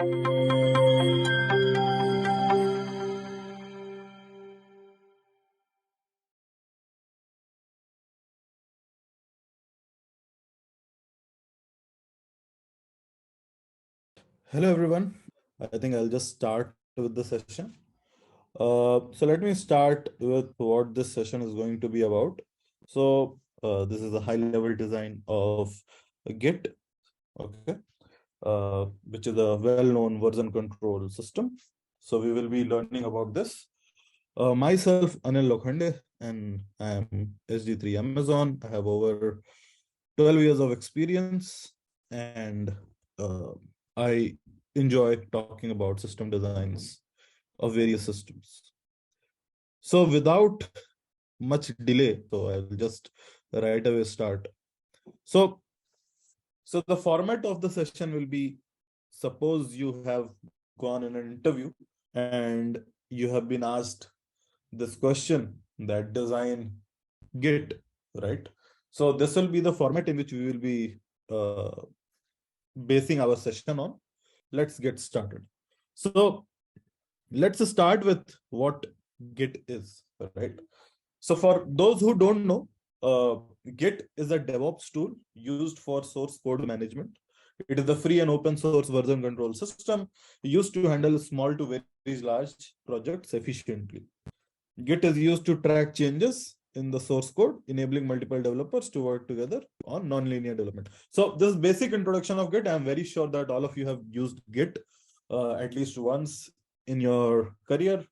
Hello, everyone. I think I'll just start with the session. So let me start with what this session is going to be about. So this is a high-level design of Git, okay, which is a well-known version control system. So we will be learning about this. Myself, Anil Lokhande, and I am SG3 Amazon. I have over 12 years of experience, and I enjoy talking about system designs of various systems. So without much delay, so I'll just right away start. So the format of the session will be, suppose you have gone in an interview and you have been asked this question that design Git, right? So this will be the format in which we will be basing our session on. Let's get started. So let's start with what Git is, right? So for those who don't know, Git is a DevOps tool used for source code management. It is a free and open source version control system used to handle small to very large projects efficiently. Git is used to track changes in the source code, enabling multiple developers to work together on non-linear development. So this basic introduction of Git, I'm very sure that all of you have used Git at least once in your career.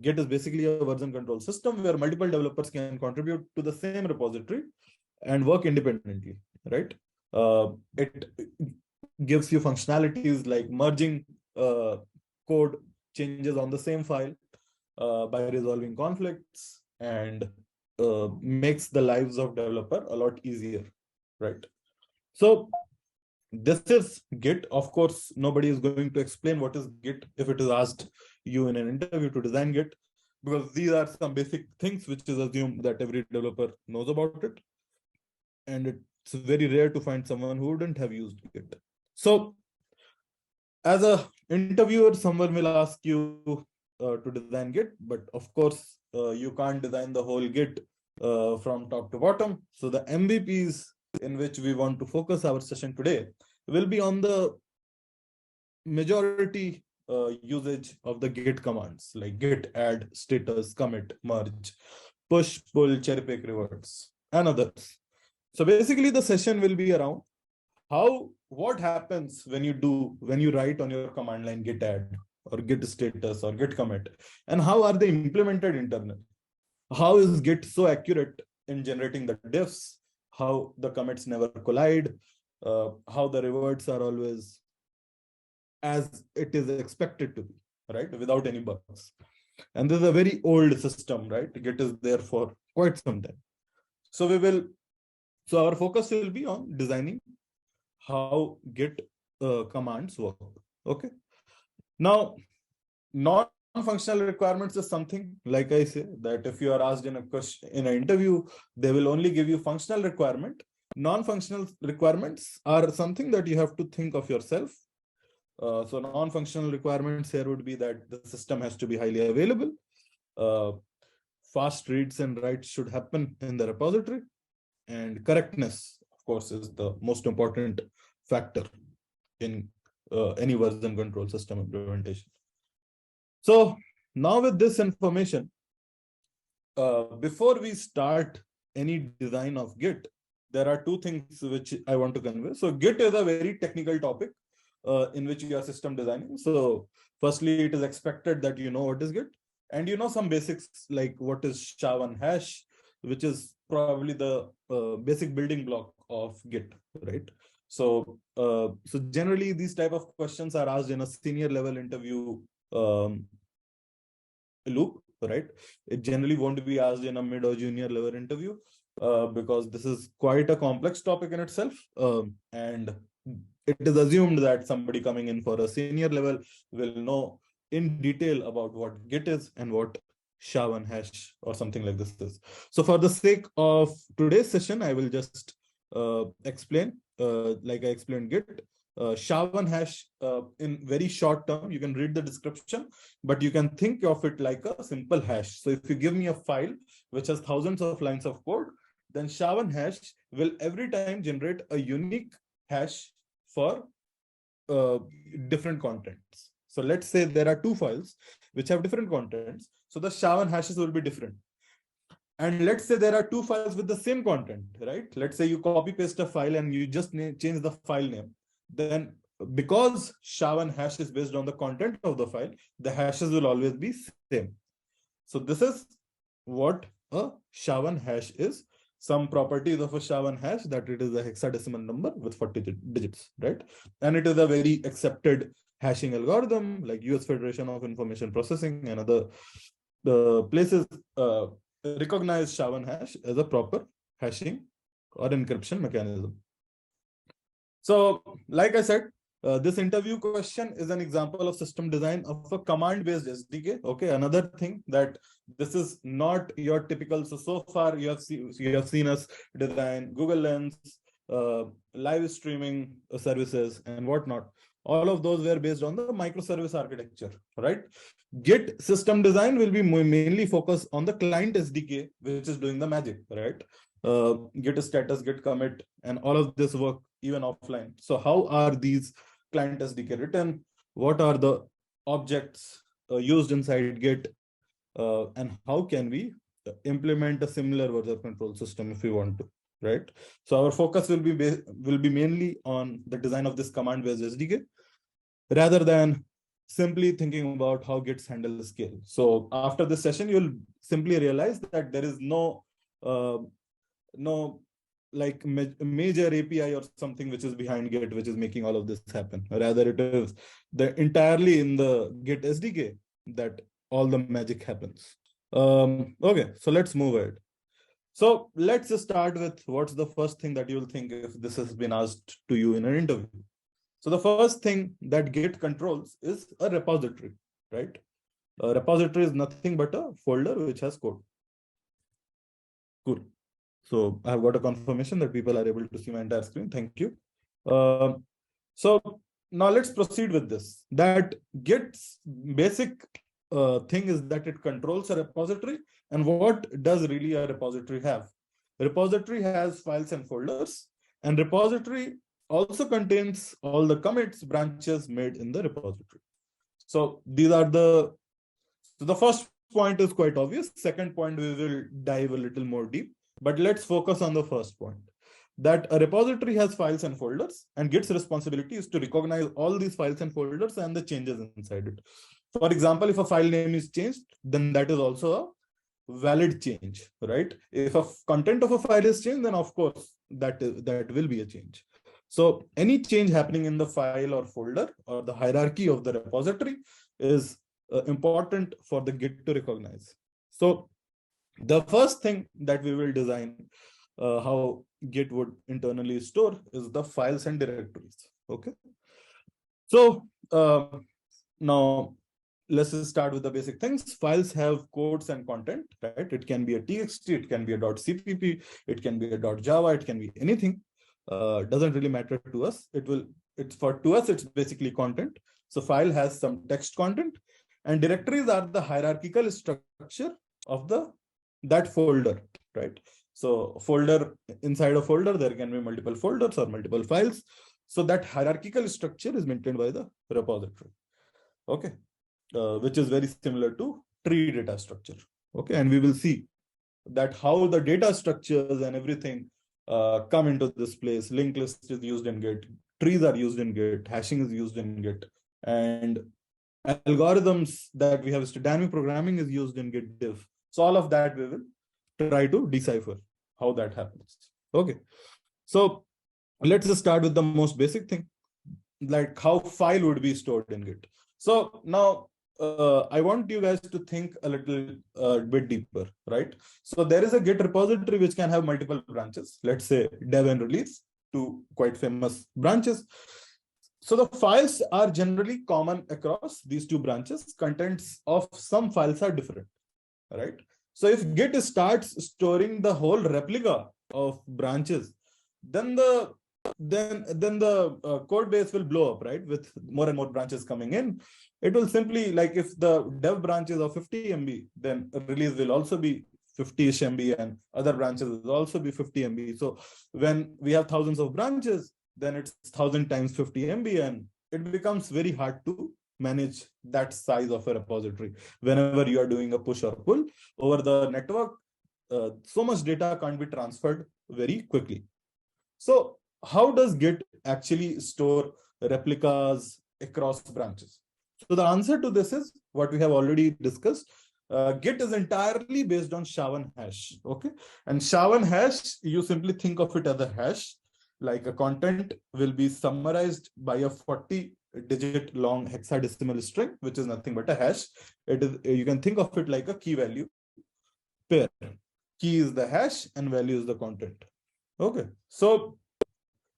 Git is basically a version control system where multiple developers can contribute to the same repository and work independently, right? It gives you functionalities like merging code changes on the same file by resolving conflicts, and makes the lives of developer a lot easier, right? So this is Git. Of course, nobody is going to explain what is Git if it is asked you in an interview to design Git, because these are some basic things which is assumed that every developer knows about it. And it's very rare to find someone who wouldn't have used Git. So as a interviewer, someone will ask you to design Git, but of course, you can't design the whole Git from top to bottom. So the MVPs in which we want to focus our session today will be on the majority usage of the Git commands like git add, status, commit, merge, push, pull, cherry pick, reverts, and others. So basically the session will be around what happens when you write on your command line git add or git status or git commit, and how are they implemented internally? How is Git so accurate in generating the diffs? How the commits never collide? How the reverts are always as it is expected to be, right? Without any bugs. And this is a very old system, right? Git is there for quite some time. So our focus will be on designing how Git commands work. Okay. Now, non-functional requirements is something, like I say, that if you are asked in an interview, they will only give you functional requirement. Non-functional requirements are something that you have to think of yourself. So non-functional requirements here would be that the system has to be highly available. Fast reads and writes should happen in the repository, and correctness, of course, is the most important factor in any version control system implementation. So now with this information, before we start any design of Git, there are two things which I want to convey. So Git is a very technical topic in which you are system designing. So firstly, it is expected that you know what is Git, and you know some basics like what is SHA-1 hash, which is probably the basic building block of Git, right? So generally these type of questions are asked in a senior level interview loop, right? It generally won't be asked in a mid or junior level interview because this is quite a complex topic in itself, and it is assumed that somebody coming in for a senior level will know in detail about what Git is and what SHA-1 hash or something like this is. So for the sake of today's session, I will just explain like I explained Git. SHA-1 hash in very short term. You can read the description, but you can think of it like a simple hash. So if you give me a file which has thousands of lines of code, then SHA-1 hash will every time generate a unique hash for different contents. So let's say there are two files which have different contents. So the SHA-1 hashes will be different. And let's say there are two files with the same content, right? Let's say you copy paste a file and you just change the file name. Then because SHA-1 hash is based on the content of the file, the hashes will always be same. So this is what a SHA-1 hash is. Some properties of a SHA-1 hash, that it is a hexadecimal number with 40 digits, right? And it is a very accepted hashing algorithm like US Federation of Information Processing and other places recognize SHA-1 hash as a proper hashing or encryption mechanism. So, like I said, this interview question is an example of system design of a command-based SDK. Okay, another thing that this is not your typical. So far you have seen us design Google Lens, live streaming services, and whatnot. All of those were based on the microservice architecture, right? Git system design will be mainly focused on the client SDK, which is doing the magic, right? Git status, Git commit, and all of this work even offline. So how are these client SDK written? What are the objects used inside Git? And how can we implement a similar version control system if we want to, right? So our focus will be mainly on the design of this command-based SDK rather than simply thinking about how Gits handle scale. So after this session, you'll simply realize that there is no like major API or something which is behind Git, which is making all of this happen. Rather, it is entirely in the Git SDK that all the magic happens. Okay, so let's move ahead. So let's start with what's the first thing that you'll think if this has been asked to you in an interview. So the first thing that Git controls is a repository, right? A repository is nothing but a folder which has code. Cool. So I have got a confirmation that people are able to see my entire screen. Thank you. So now let's proceed with this. That Git's basic thing is that it controls a repository. And what does really a repository have? A repository has files and folders, and repository also contains all the commits, branches made in the repository. So these are the first point is quite obvious. Second point, we will dive a little more deep, but let's focus on the first point, that a repository has files and folders, and Git's responsibility is to recognize all these files and folders and the changes inside it. For example, if a file name is changed, then that is also a valid change, right? If a content of a file is changed, then of course that will be a change. So any change happening in the file or folder or the hierarchy of the repository is important for the Git to recognize. So the first thing that we will design how Git would internally store is the files and directories. Okay. So now let's start with the basic things. Files have codes and content, right? It can be a txt, it can be a .cpp, it can be a .java, it can be anything. Doesn't really matter to us. To us, it's basically content. So file has some text content, and directories are the hierarchical structure of that folder, right? So folder, inside a folder, there can be multiple folders or multiple files. So that hierarchical structure is maintained by the repository. Okay. Which is very similar to tree data structure. Okay, and we will see that how the data structures and everything come into this place. Linked list is used in Git, trees are used in Git, hashing is used in Git, and algorithms that we have, dynamic programming is used in Git Diff. So all of that we will try to decipher how that happens. Okay, so let's start with the most basic thing, like how file would be stored in Git. So now I want you guys to think a little bit deeper, right? So there is a Git repository which can have multiple branches. Let's say dev and release, two quite famous branches. So the files are generally common across these two branches. Contents of some files are different, right? So if Git starts storing the whole replica of branches, then the then the code base will blow up, right? With more and more branches coming in, it will simply, like, if the dev branch is of 50 MB, then release will also be 50-ish MB, and other branches will also be 50 MB. So when we have thousands of branches, then it's 1000 times 50 MB, and it becomes very hard to manage that size of a repository. Whenever you are doing a push or pull over the network, so much data can't be transferred very quickly. So how does Git actually store replicas across branches? So the answer to this is what we have already discussed. Git is entirely based on SHA-1 hash. Okay, and SHA-1 hash, you simply think of it as a hash. Like, a content will be summarized by a 40-digit long hexadecimal string, which is nothing but a hash. It is, you can think of it like a key value pair. Key is the hash and value is the content. Okay, so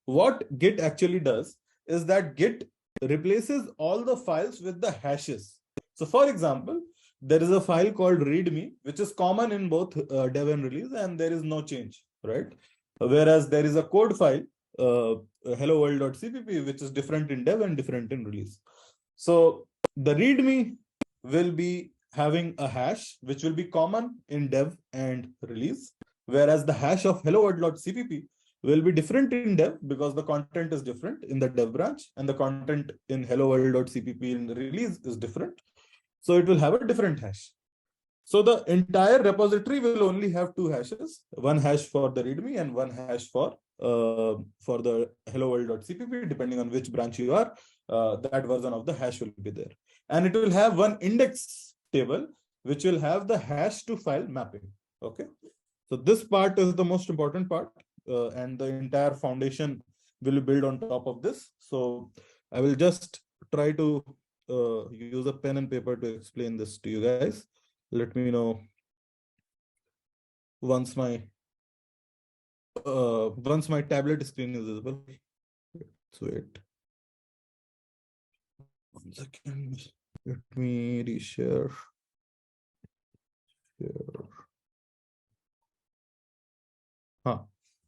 what Git actually does is that Git replaces all the files with the hashes. So for example, there is a file called readme, which is common in both dev and release, and there is no change, right? Whereas there is a code file, hello world.cpp, which is different in dev and different in release. So the readme will be having a hash, which will be common in dev and release, whereas the hash of hello world.cpp will be different in dev because the content is different in the dev branch, and the content in hello world.cpp in the release is different. So it will have a different hash. So the entire repository will only have two hashes, one hash for the readme and one hash for the hello world.cpp, depending on which branch you are, that version of the hash will be there. And it will have one index table, which will have the hash to file mapping. Okay. So this part is the most important part, and the entire foundation will be built on top of this. So I will just try to use a pen and paper to explain this to you guys. Let me know once my tablet screen is visible. Let's wait. 1 second. Let me reshare.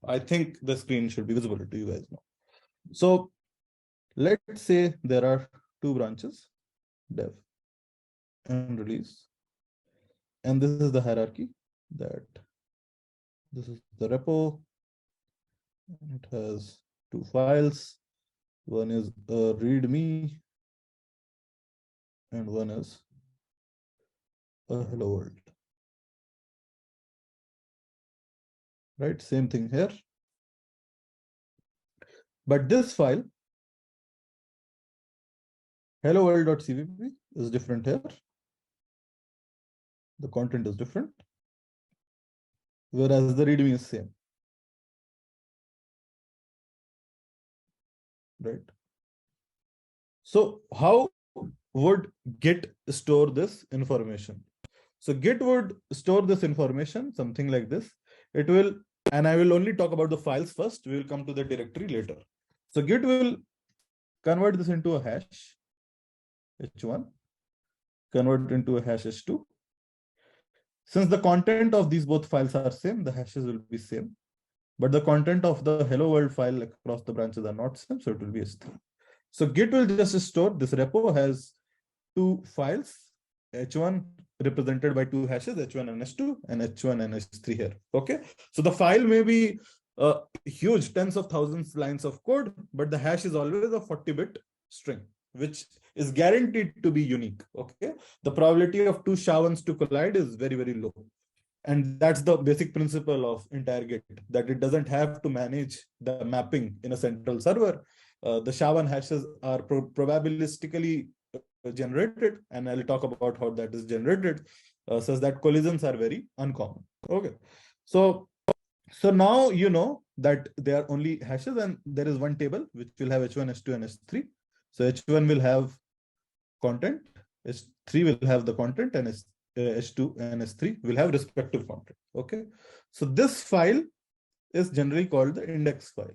I think the screen should be visible to you guys now. So let's say there are two branches, dev and release. And this is the hierarchy, that this is the repo. And it has two files. One is a readme and one is a hello world. Right, same thing here. But this file, hello world.cpp, is different here. The content is different, whereas the readme is same. Right. So how would Git store this information? So Git would store this information something like this. It will, and I will only talk about the files first. We will come to the directory later. So Git will convert this into a hash, h1, convert it into a hash h2. Since the content of these both files are same, the hashes will be same. But the content of the hello world file across the branches are not same, so it will be h3. So Git will just store, this repo has two files, h1 represented by two hashes, h1 and h2, and h1 and h3 here. Okay, so the file may be huge, tens of thousands lines of code, but the hash is always a 40-bit string, which is guaranteed to be unique. Okay, the probability of two SHA-1s to collide is very, very low. And that's the basic principle of entire Git, that it doesn't have to manage the mapping in a central server. The SHA-1 hashes are probabilistically generated, and I'll talk about how that is generated, such that collisions are very uncommon. Okay, so now you know that there are only hashes, and there is one table which will have h1, h2, and h3. So h1 will have content, h3 will have the content, and h2 and h3 will have respective content. Okay, so this file is generally called the index file.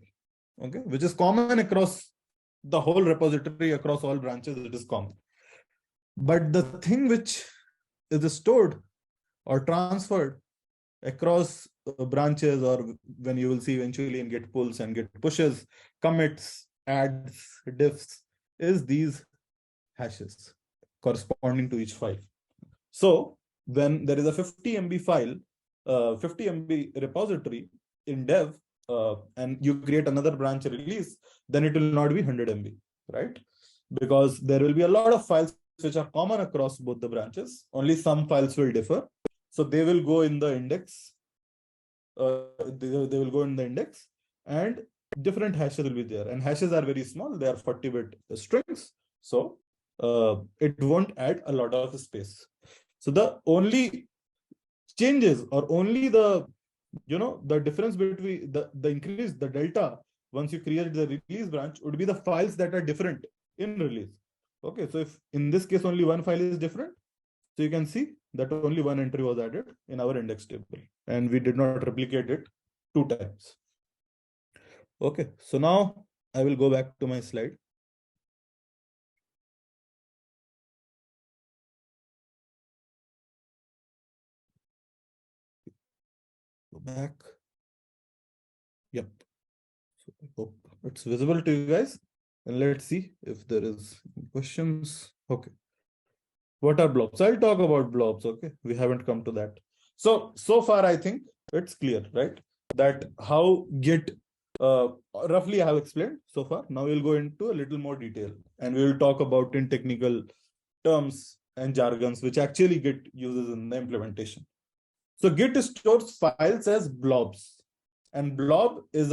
Okay, which is common across the whole repository, across all branches. It is common. But the thing which is stored or transferred across branches, or when you will see eventually in Git pulls and Git pushes, commits, adds, diffs, is these hashes corresponding to each file. So when there is a 50 MB file, 50 MB repository in dev, and you create another branch release, then it will not be 100 MB, right? Because there will be a lot of files which are common across both the branches. Only some files will differ. So they will go in the index. They will go in the index, and different hashes will be there. And hashes are very small. They are 40-bit strings. So it won't add a lot of space. So the only changes, or only the difference between the increase, the delta, once you create the release branch, would be the files that are different in release. Okay, so if in this case only one file is different, so you can see that only one entry was added in our index table, and we did not replicate it 2 times. Okay, so now I will go back to my slide. Go back. Yep. So I hope it's visible to you guys. And let's see if there is questions. Okay. What are blobs? I'll talk about blobs. Okay. We haven't come to that. So far, I think it's clear, right? That how Git, roughly I have explained so far. Now we'll go into a little more detail, and we will talk about in technical terms and jargons, which actually Git uses in the implementation. So Git stores files as blobs, and blob is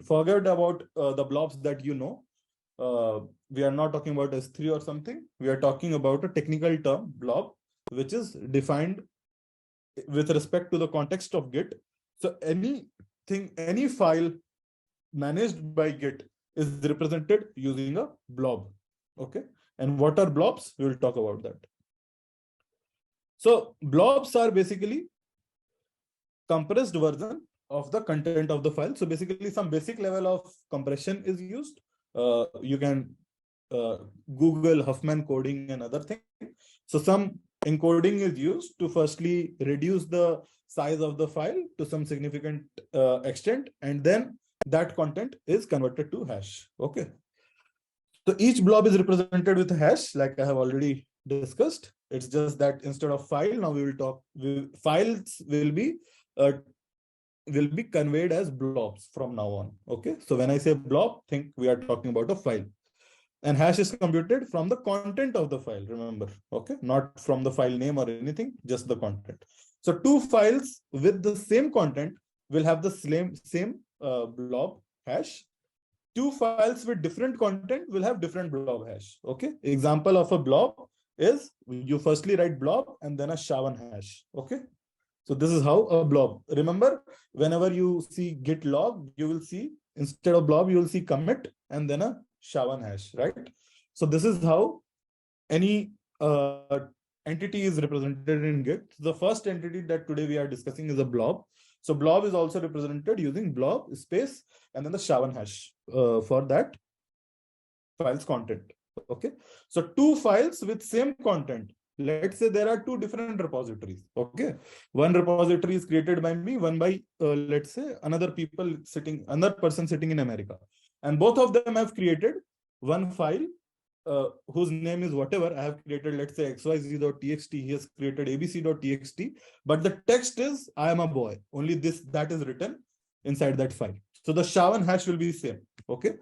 forget about the blobs that you know. We are not talking about S3 or something. We are talking about a technical term, blob, which is defined with respect to the context of Git. So any file managed by Git is represented using a blob. Okay. And what are blobs? We will talk about that. So blobs are basically compressed version of the content of the file. So basically some basic level of compression is used. You can Google Huffman coding and other things. So some encoding is used to firstly reduce the size of the file to some significant extent, and then that content is converted to hash. Okay. So each blob is represented with a hash, like I have already discussed. It's just that instead of file, now we will talk. Files will be conveyed as blobs from now on. Okay. So when I say blob, think we are talking about a file. And hash is computed from the content of the file, remember, okay? Not from the file name or anything, just the content. So 2 files with the same content will have the same blob hash. 2 files with different content will have different blob hash, okay? Example of a blob is you firstly write blob and then a SHA-1 hash, okay? So this is how a blob. Remember, whenever you see git log, you will see, instead of blob, you will see commit and then a SHA-1 hash, right? So this is how any entity is represented in Git. The first entity that today we are discussing is a blob. So blob is also represented using blob space and then the SHA-1 hash for that file's content. Okay. So 2 files with same content. Let's say there are 2 different repositories. Okay. One repository is created by me, one by let's say another person sitting in America. And both of them have created one file whose name is whatever. I have created, let's say xyz.txt. He has created abc.txt. But the text is, I am a boy. Only that is written inside that file. So the SHA-1 hash will be the same. Okay.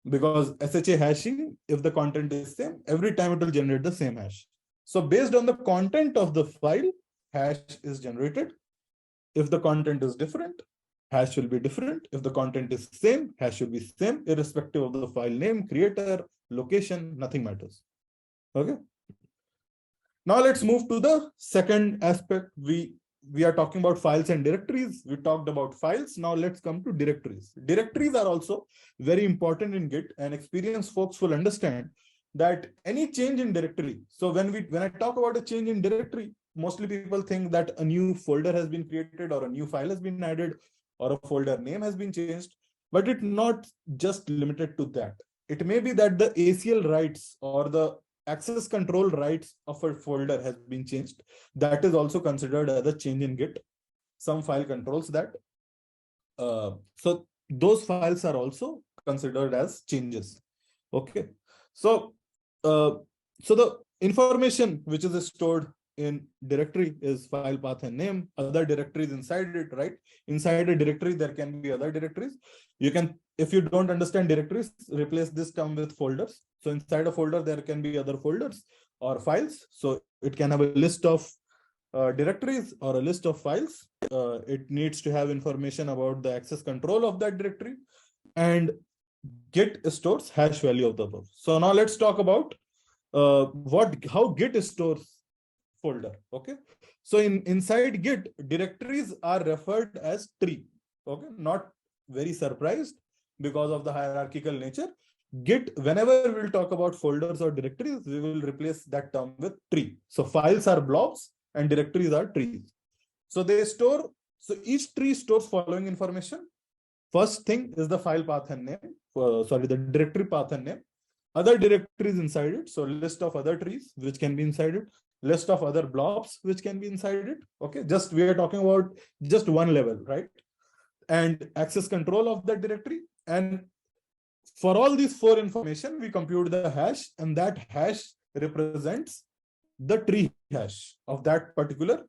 Because SHA hashing, if the content is same, every time it will generate the same hash. So based on the content of the file, hash is generated. If the content is different, hash will be different. If the content is same, hash will be same, irrespective of the file name, creator, location, nothing matters. Okay. Now let's move to the second aspect. We are talking about files and directories. We talked about files. Now let's come to directories. Directories are also very important in Git, and experienced folks will understand that any change in directory. So when I talk about a change in directory, mostly people think that a new folder has been created or a new file has been added or a folder name has been changed, but it's not just limited to that. It may be that the ACL rights or the access control rights of a folder has been changed. That is also considered as a change in Git. some file controls that. So those files are also considered as changes. Okay. So, so the information which is stored in directory is file path and name, other directories inside it, right? Inside a directory, there can be other directories. You can, if you don't understand directories, replace this term with folders. So inside a folder, there can be other folders or files. So it can have a list of directories or a list of files. It needs to have information about the access control of that directory, and Git stores hash value of the above. So now let's talk about how Git stores folder. Okay, so inside Git, directories are referred as tree. Okay, not very surprised because of the hierarchical nature. Git, whenever we'll talk about folders or directories, we will replace that term with tree. So files are blobs and directories are trees. So they store, so each tree stores following information. First thing is the file path and name, the directory path and name, other directories inside it. So list of other trees which can be inside it, list of other blobs which can be inside it. Okay, just we are talking about just one level, right? And access control of that directory. And for all these four information, we compute the hash, and that hash represents the tree hash of that particular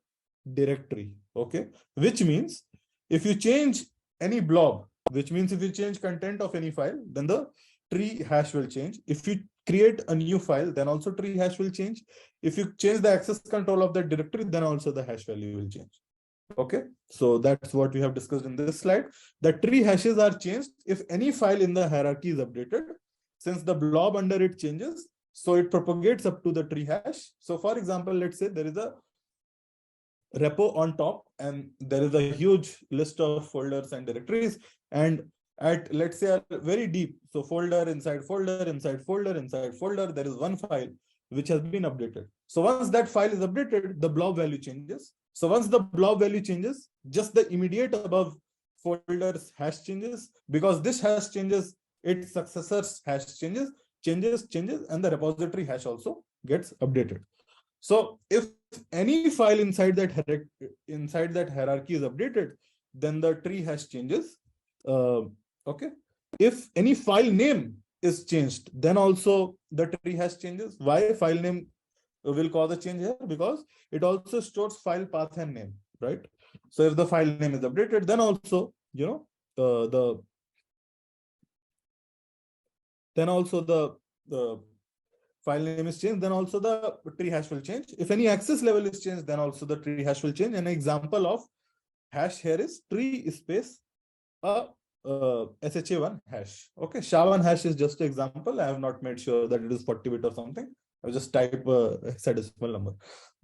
directory. Okay, which means if you change any blob, which means if you change content of any file, then the tree hash will change. If you create a new file, then also tree hash will change. If you change the access control of that directory, then also the hash value will change. Okay, so that's what we have discussed in this slide. The tree hashes are changed if any file in the hierarchy is updated. Since the blob under it changes, so it propagates up to the tree hash. So for example, let's say there is a repo on top and there is a huge list of folders and directories, and at, let's say, very deep, so folder inside folder inside folder inside folder, there is one file which has been updated. So once that file is updated, the blob value changes. So once the blob value changes, just the immediate above folders hash changes. Because this hash changes, its successor's hash changes, and the repository hash also gets updated. So if any file inside that hierarchy is updated, then the tree hash changes. Okay. If any file name is changed, then also the tree hash changes. Why file name will cause a change here? Because it also stores file path and name, right? So if the file name is updated, then also, you know, the file name is changed, then also the tree hash will change. If any access level is changed, then also the tree hash will change. An example of hash here is tree space SHA1 hash. Okay, SHA1 hash is just an example. I have not made sure that it is 40-bit or something. I just type a hexadecimal number.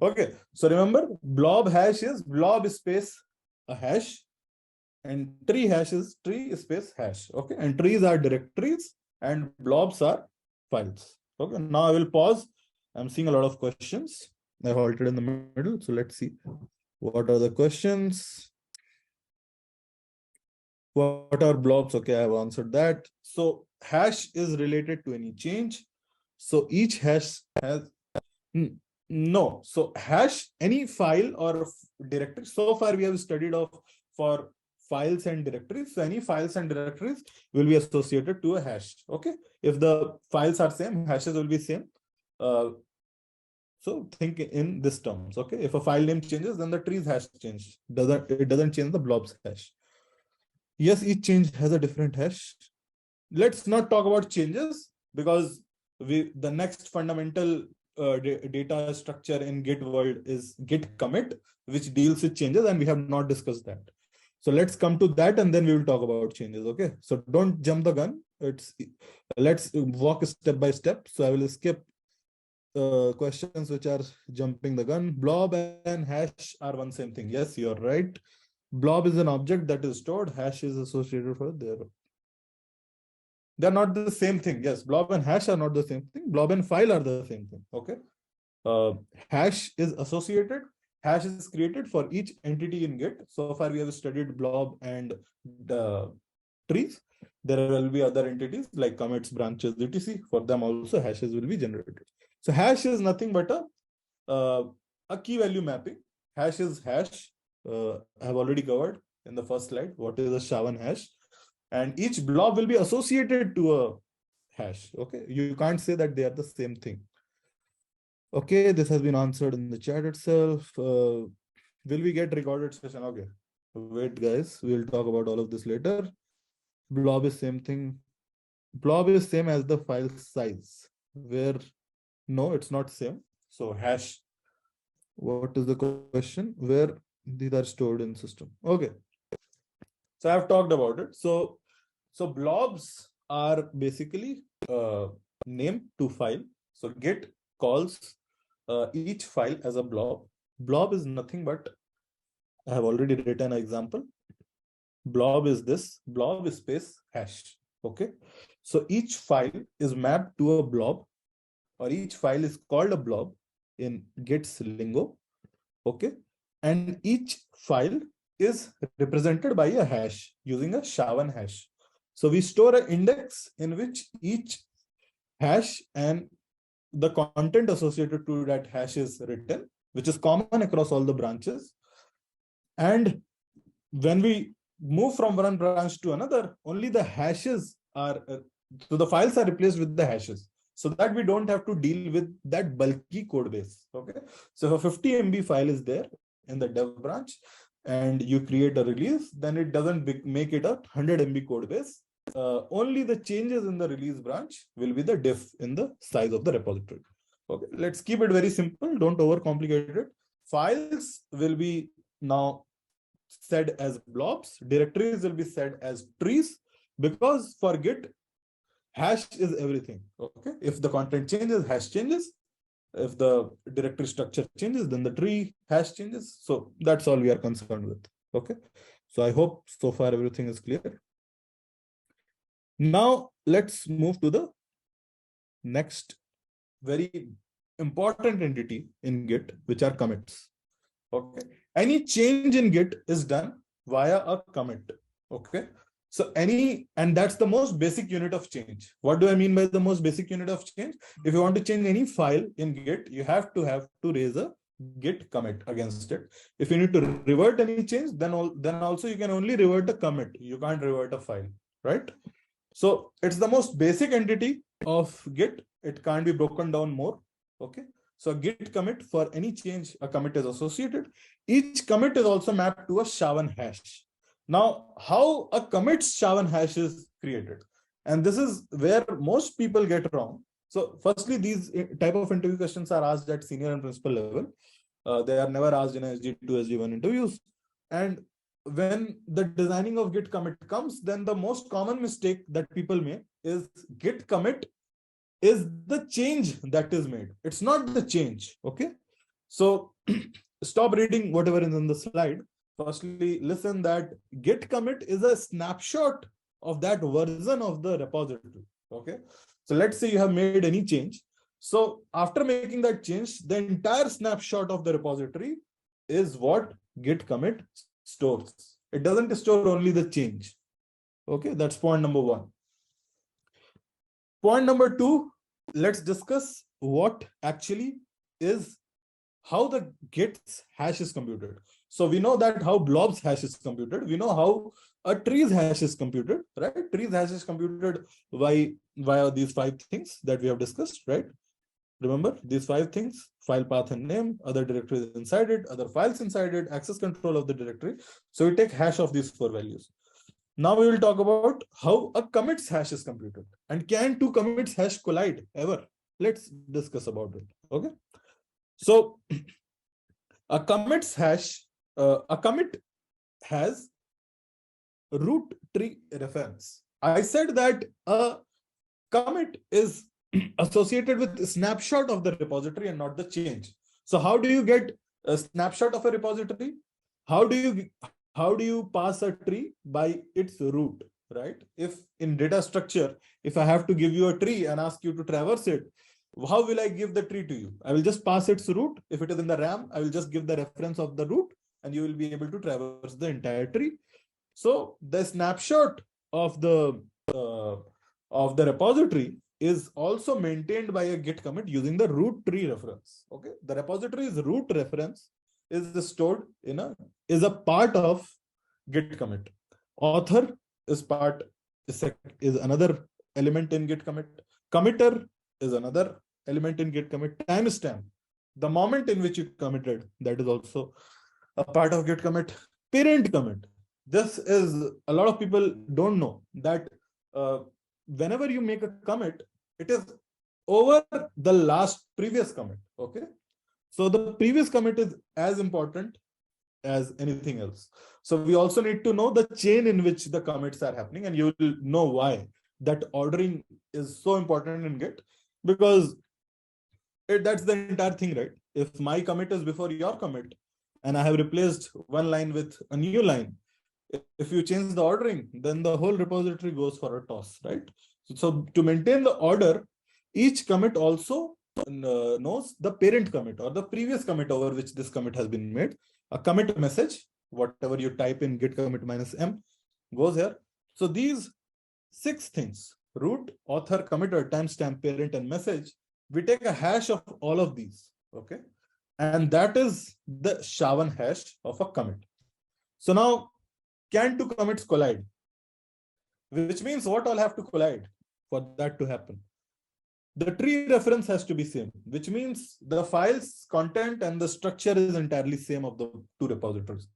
Okay, so remember, blob hash is blob space a hash, and tree hash is tree space hash. Okay, and trees are directories and blobs are files. Okay, now I will pause. I'm seeing a lot of questions. I halted in the middle, so let's see what are the questions. What are blobs? Okay, I have answered that. So hash is related to any change. So each hash has no. So hash, any file or directory. So far we have studied for files and directories. So any files and directories will be associated to a hash. Okay, if the files are same, hashes will be same. So think in this terms. Okay, if a file name changes, then the tree's hash change. It doesn't change the blob's hash. Yes, each change has a different hash. Let's not talk about changes, because the next fundamental data structure in Git world is Git commit, which deals with changes, and we have not discussed that. So let's come to that, and then we will talk about changes. Okay, so don't jump the gun. Let's walk step by step. So I will skip questions which are jumping the gun. Blob and hash are one same thing. Yes, you're right. Blob is an object that is stored. Hash is associated with there. They're not the same thing. Yes, blob and hash are not the same thing. Blob and file are the same thing. Okay. Hash is associated. Hash is created for each entity in Git. So far we have studied blob and the trees. There will be other entities like commits, branches, etc. For them also hashes will be generated. So hash is nothing but a key value mapping. Hash is hash. I have already covered in the first slide. What is a SHA-1 hash? And each blob will be associated to a hash. Okay, you can't say that they are the same thing. Okay, this has been answered in the chat itself. Will we get recorded session? Okay, wait guys, we'll talk about all of this later. Blob is same thing. Blob is same as the file size, where no, it's not same. So hash, what is the question? Where these are stored in system. Okay, so I've talked about it. So blobs are basically name to file. So Git calls each file as a blob. Blob is nothing but, I have already written an example. Blob is this, blob is space hash. Okay, so each file is mapped to a blob, or each file is called a blob in Git's lingo. Okay, and each file is represented by a hash using a SHA-1 hash. So we store an index in which each hash and the content associated to that hash is written, which is common across all the branches. And when we move from one branch to another, only the hashes are, so the files are replaced with the hashes, so that we don't have to deal with that bulky code base. Okay, so if a 50 MB file is there in the dev branch and you create a release, then it doesn't make it a 100 MB code base. Only the changes in the release branch will be the diff in the size of the repository. Okay, let's keep it very simple. Don't overcomplicate it. Files will be now said as blobs. Directories will be said as trees, because for Git, hash is everything. Okay, if the content changes, hash changes. If the directory structure changes, then the tree hash changes. So that's all we are concerned with. Okay, so I hope so far everything is clear. Now let's move to the next very important entity in Git, which are commits. Okay, any change in Git is done via a commit. Okay, so and that's the most basic unit of change. What do I mean by the most basic unit of change? If you want to change any file in Git, you have to raise a Git commit against it. If you need to revert any change, then also you can only revert a commit. You can't revert a file, right? So it's the most basic entity of Git. It can't be broken down more. Okay, so Git commit, for any change, a commit is associated. Each commit is also mapped to a SHA-1 hash. Now, how a commit's SHA-1 hash is created, and this is where most people get wrong. So firstly, these type of interview questions are asked at senior and principal level. They are never asked in SG2, SG1 interviews. And when the designing of Git commit comes, then the most common mistake that people make is Git commit is the change that is made. It's not the change. Okay, so stop reading whatever is in the slide. Firstly, listen that Git commit is a snapshot of that version of the repository. Okay, so let's say you have made any change. So after making that change, the entire snapshot of the repository is what Git commit stores. It doesn't store only the change. Okay, that's point number one. Point number two, let's discuss what actually is, how the Git's hash is computed. So we know that how blobs hash is computed. We know how a tree's hash is computed, right? Tree's hash is computed via these 5 things that we have discussed, right? Remember these 5 things: file path and name, other directories inside it, other files inside it, access control of the directory. So we take hash of these 4 values. Now we will talk about how a commits hash is computed, and can 2 commits hash collide ever? Let's discuss about it. Okay, so a commits hash, a commit has root tree reference. I said that a commit is associated with a snapshot of the repository and not the change. So how do you get a snapshot of a repository? How do you pass a tree? By its root, right? If in data structure, if I have to give you a tree and ask you to traverse it, how will I give the tree to you? I will just pass its root. If it is in the RAM, I will just give the reference of the root, and you will be able to traverse the entire tree. So the snapshot of the repository is also maintained by a Git commit using the root tree reference. Okay, the repository's root reference is stored in a part of Git commit. Author is another element in Git commit. Committer is another element in Git commit. Timestamp, the moment in which you committed, that is also a part of Git commit. Parent commit. This is, a lot of people don't know that whenever you make a commit, it is over the previous commit. Okay. So the previous commit is as important as anything else. So we also need to know the chain in which the commits are happening, and you will know why that ordering is so important in Git, because that's the entire thing, right? If my commit is before your commit and I have replaced one line with a new line, if you change the ordering, then the whole repository goes for a toss, right? So to maintain the order, each commit also knows the parent commit or the previous commit over which this commit has been made. A commit message, whatever you type in git commit -m goes here. So these 6 things, root, author, committer, timestamp, parent, and message, we take a hash of all of these, okay? And that is the SHA-1 hash of a commit. So now, can 2 commits collide? Which means what all have to collide for that to happen? The tree reference has to be same, which means the file's content and the structure is entirely same of the 2 repositories.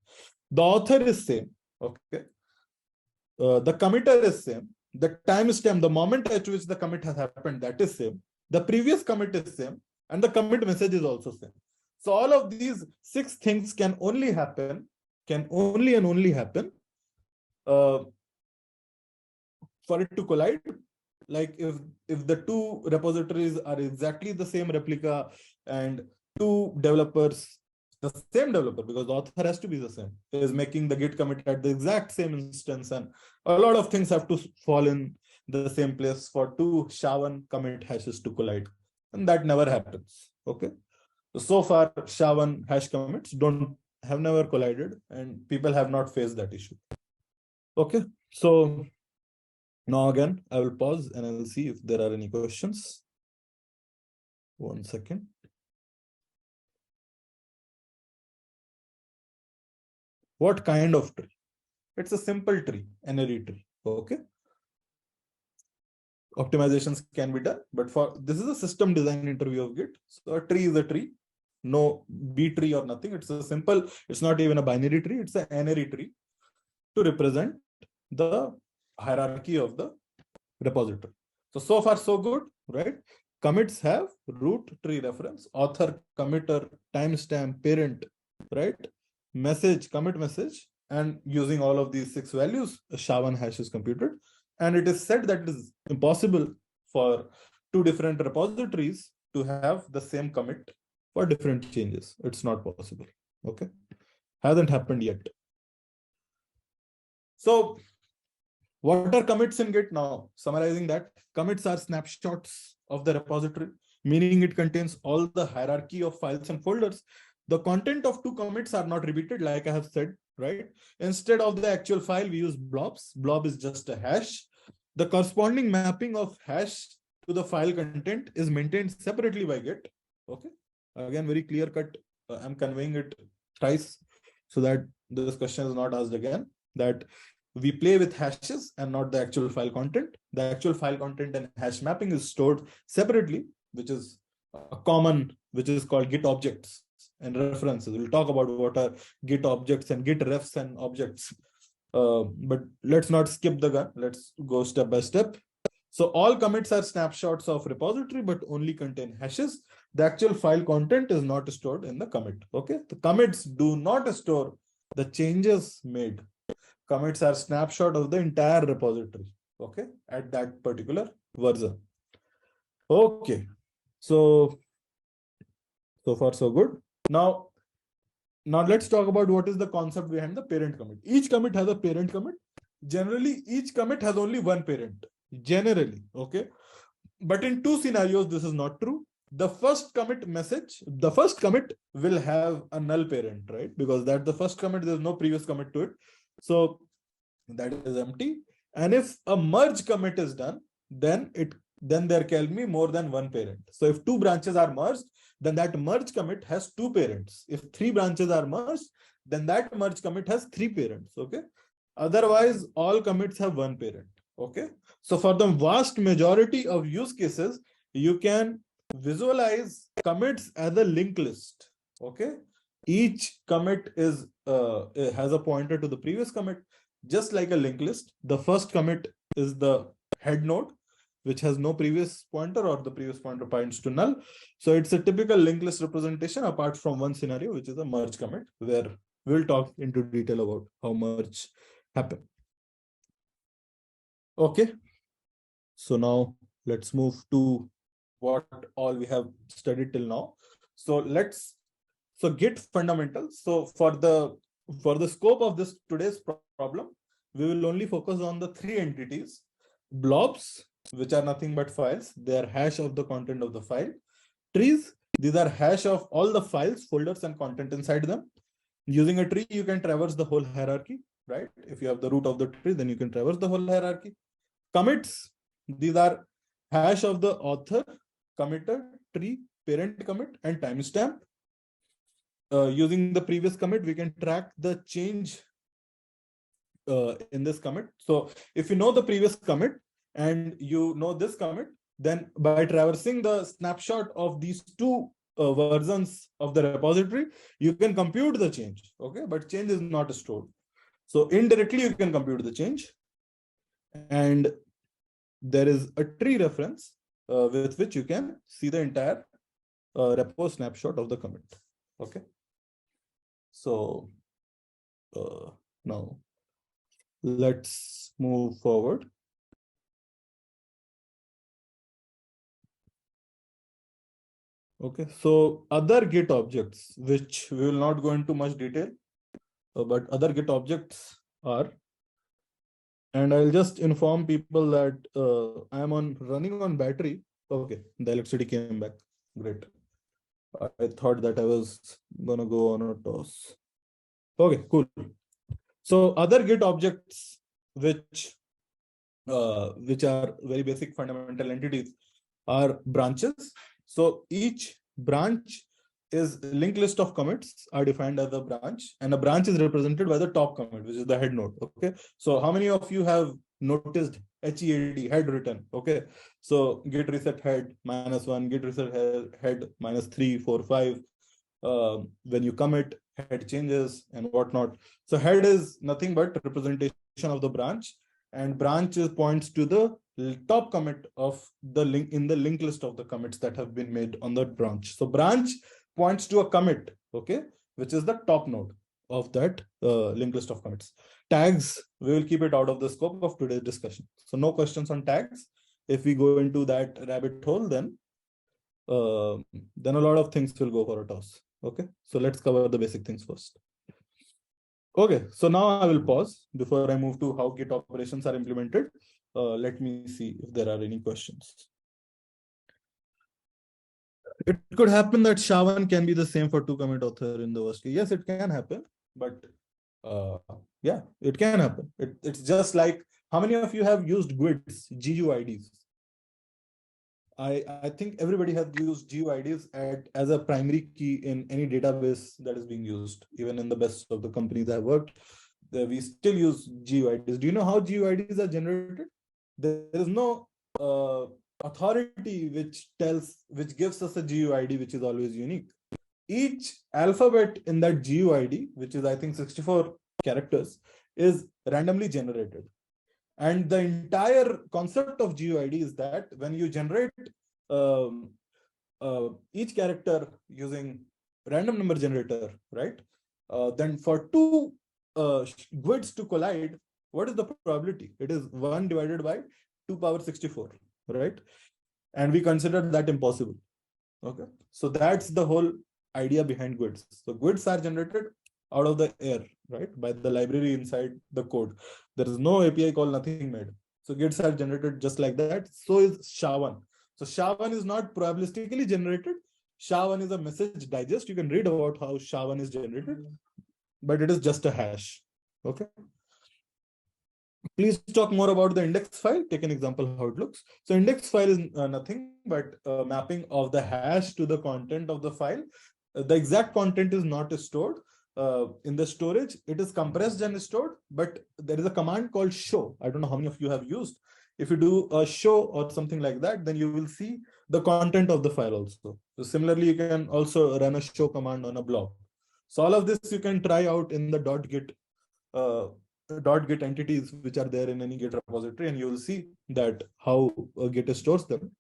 The author is same, okay? The committer is same. The timestamp, the moment at which the commit has happened, that is same. The previous commit is same, and the commit message is also same. So all of these 6 things can only happen, and only happen for it to collide. Like if the 2 repositories are exactly the same replica and 2 developers, the same developer, because the author has to be the same, is making the Git commit at the exact same instance, and a lot of things have to fall in the same place for 2 SHA-1 commit hashes to collide, and that never happens. Okay, so far SHA-1 hash commits have never collided, and people have not faced that issue. Okay, so now again I will pause and I will see if there are any questions. 1 second. What kind of tree? It's a simple tree, an array tree. Okay. Optimizations can be done, but this is a system design interview of Git. So a tree is a tree, no B tree or nothing. It's a simple, it's not even a binary tree, it's an array tree to represent the hierarchy of the repository. So far so good, right? Commits have root, tree reference, author, committer, timestamp, parent, right? Message, commit message, and using all of these 6 values, a SHA-1 hash is computed. And it is said that it is impossible for 2 different repositories to have the same commit for different changes. It's not possible. Okay. Hasn't happened yet. So what are commits in Git now? Summarizing that, commits are snapshots of the repository, meaning it contains all the hierarchy of files and folders. The content of 2 commits are not repeated, like I have said, right? Instead of the actual file, we use blobs. Blob is just a hash. The corresponding mapping of hash to the file content is maintained separately by Git. Okay. Again, very clear cut. I'm conveying it thrice so that this question is not asked again, that we play with hashes and not the actual file content. The actual file content and hash mapping is stored separately, which is a common, which is called Git Objects and references. We'll talk about what are Git Objects and Git Refs and objects. But let's not skip the gun. Let's go step by step. So all commits are snapshots of repository, but only contain hashes. The actual file content is not stored in the commit. Okay. The commits do not store the changes made. Commits are snapshot of the entire repository. Okay. At that particular version. Okay. So far so good. Now let's talk about what is the concept behind the parent commit. Each commit has a parent commit. Generally, each commit has only one parent. Generally, okay. But in 2 scenarios, this is not true. The first commit will have a null parent, right? Because that's the first commit, there's no previous commit to it. So that is empty. And if a merge commit is done, then then there can be more than one parent. So if two branches are merged, then that merge commit has two parents. If three branches are merged, then that merge commit has three parents. Okay. Otherwise, all commits have one parent. Okay. So for the vast majority of use cases, you can visualize commits as a linked list. Okay. Each commit is has a pointer to the previous commit, just like a linked list. The first commit is the head node, which has no previous pointer, or the previous pointer points to null. So it's a typical linked list representation, apart from one scenario, which is a merge commit, where we'll talk into detail about how merge happen. Okay. So now let's move to what all we have studied till now. So Git fundamentals. So for the scope of this today's problem, we will only focus on the three entities: blobs, which are nothing but files. They are hash of the content of the file. Trees, these are hash of all the files, folders, and content inside them. Using a tree, you can traverse the whole hierarchy, right? If you have the root of the tree, then you can traverse the whole hierarchy. Commits, these are hash of the author, committer, tree, parent commit, and timestamp. Using the previous commit, we can track the change in this commit. So if you know the previous commit and you know this commit, then by traversing the snapshot of these two versions of the repository, you can compute the change. Okay, but change is not stored. So indirectly, you can compute the change. And there is a tree reference with which you can see the entire repo snapshot of the commit. Okay. So now let's move forward. Okay, so other Git objects, which we will not go into much detail, but other Git objects are, and I'll just inform people that I am running on battery. Okay, the electricity came back. Great. I thought that I was gonna go on a toss. Okay, cool. So other Git objects, which are very basic fundamental entities, are branches. So each branch is linked list of commits are defined as a branch, and a branch is represented by the top commit, which is the head node. Okay. So how many of you have noticed head written? Okay. So git reset head -1, git reset head -3, 4, 5. When you commit, head changes and whatnot. So head is nothing but representation of the branch, and branch points to the top commit of the link in the linked list of the commits that have been made on that branch. So branch points to a commit, okay, which is the top node of that linked list of commits. Tags, we will keep it out of the scope of today's discussion. So no questions on tags. If we go into that rabbit hole, then a lot of things will go for a toss. Okay, so let's cover the basic things first. Okay, so now I will pause before I move to how Git operations are implemented. Let me see if there are any questions. It could happen that SHA-1 can be the same for two commit author in the worst case. Yes, it can happen, but yeah, it can happen. It's just like, how many of you have used GUIDs, GUIDs? I think everybody has used GUIDs as a primary key in any database that is being used. Even in the best of the companies I've worked, we still use GUIDs. Do you know how GUIDs are generated? There is no authority which gives us a GUID which is always unique. Each alphabet in that GUID, which is I think 64 characters, is randomly generated. And the entire concept of GUID is that when you generate each character using random number generator, right? Then for two GUIDs to collide, what is the probability? It is 1 divided by 2 power 64, right? And we consider that impossible. Okay, so that's the whole idea behind GUIDs. So GUIDs are generated out of the air, right, by the library inside the code. There is no API call, nothing made. So GITs are generated just like that. So is SHA-1. So SHA-1 is not probabilistically generated. SHA-1 is a message digest. You can read about how SHA-1 is generated, but it is just a hash. Okay. Please talk more about the index file. Take an example how it looks. So index file is nothing but a mapping of the hash to the content of the file. The exact content is not stored in the storage. It is compressed and stored, but there is a command called show. I don't know how many of you have used. If you do a show or something like that, then you will see the content of the file also. So similarly, you can also run a show command on a blob. So all of this you can try out in the .git .git entities which are there in any Git repository, and you will see that how Git stores them.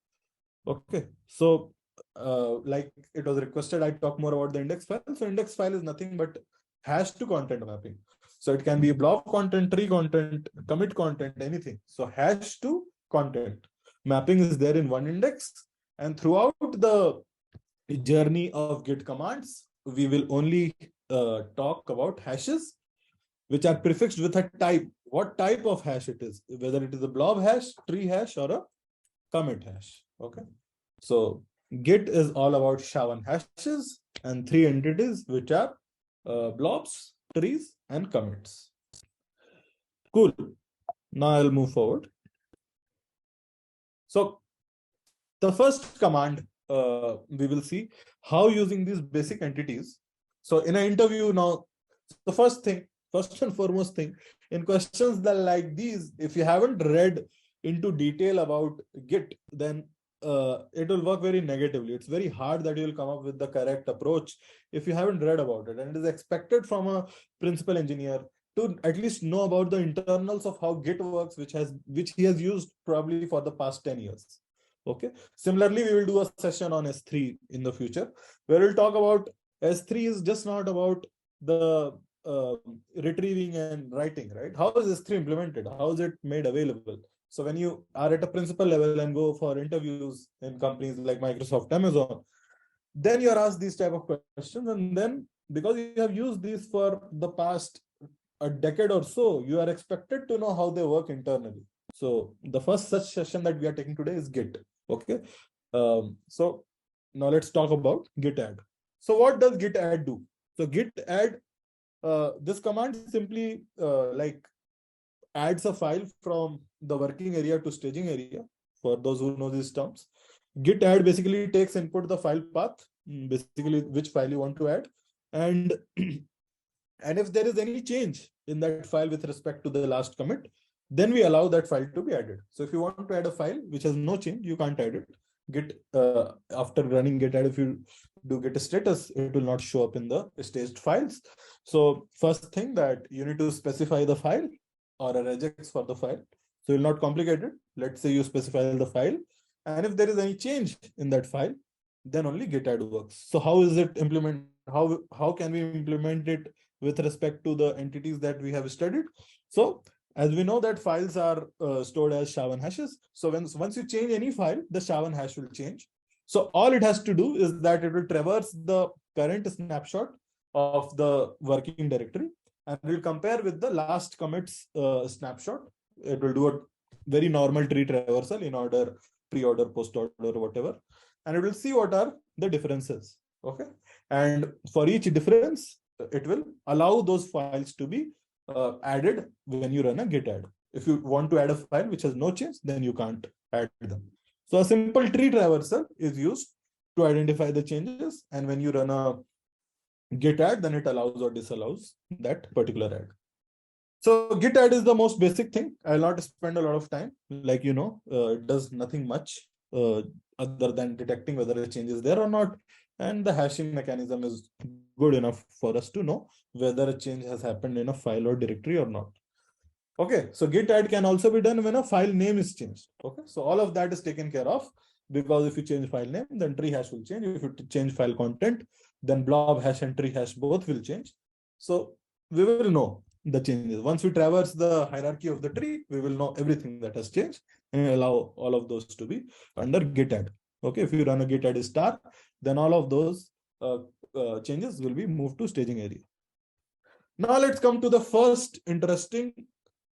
Okay, so like it was requested, I talk more about the index file. So index file is nothing but hash to content mapping. So it can be blob content, tree content, commit content, anything. So hash to content mapping is there in one index, and throughout the journey of Git commands, we will only talk about hashes which are prefixed with a type, what type of hash it is, whether it is a blob hash, tree hash, or a commit hash. Okay. So Git is all about SHA-1 hashes and 3 entities, which are blobs, trees, and commits. Cool. Now I'll move forward. So the first command, we will see how using these basic entities. So in an interview now, the first and foremost thing, in questions that like these, if you haven't read into detail about Git, then it will work very negatively. It's very hard that you will come up with the correct approach if you haven't read about it. And it is expected from a principal engineer to at least know about the internals of how Git works, which he has used probably for the past 10 years. Okay. Similarly, we will do a session on S3 in the future, where we'll talk about S3 is just not about the retrieving and writing, right? How is S3 implemented? How is it made available? So when you are at a principal level and go for interviews in companies like Microsoft, Amazon, then you're asked these type of questions. And then because you have used these for the past a decade or so, you are expected to know how they work internally. So the first such session that we are taking today is Git. Okay. So now let's talk about Git Add. So what does Git Add do? So Git Add, this command simply like adds a file from the working area to staging area. For those who know these terms, Git Add basically takes input the file path, basically which file you want to add, and and if there is any change in that file with respect to the last commit, then we allow that file to be added. So if you want to add a file which has no change, you can't add it. Git after running Git Add, if you do Git status, it will not show up in the staged files. So first thing that you need to specify the file or a regex for the file. So you'll not complicate it. Let's say you specify the file, and if there is any change in that file, then only Git Add works. So how is it implemented? How can we implement it with respect to the entities that we have studied? So as we know that files are stored as SHA-1 hashes. So once you change any file, the SHA-1 hash will change. So all it has to do is that it will traverse the current snapshot of the working directory, and it will compare with the last commits snapshot. It will do a very normal tree traversal in order, pre-order, post-order, whatever, and it will see what are the differences. Okay, and for each difference, it will allow those files to be added when you run a Git Add. If you want to add a file which has no change, then you can't add them. So a simple tree traversal is used to identify the changes, and when you run a Git Add, then it allows or disallows that particular add. So Git Add is the most basic thing. I'll not spend a lot of time. Like, it does nothing much other than detecting whether a change is there or not. And the hashing mechanism is good enough for us to know whether a change has happened in a file or directory or not. Okay, so Git Add can also be done when a file name is changed. Okay, so all of that is taken care of, because if you change file name, then tree hash will change. If you change file content, then blob hash and tree hash both will change. So we will know the changes. Once we traverse the hierarchy of the tree, we will know everything that has changed and allow all of those to be under Git Add. Okay, if you run a Git Add star, then all of those changes will be moved to staging area. Now let's come to the first interesting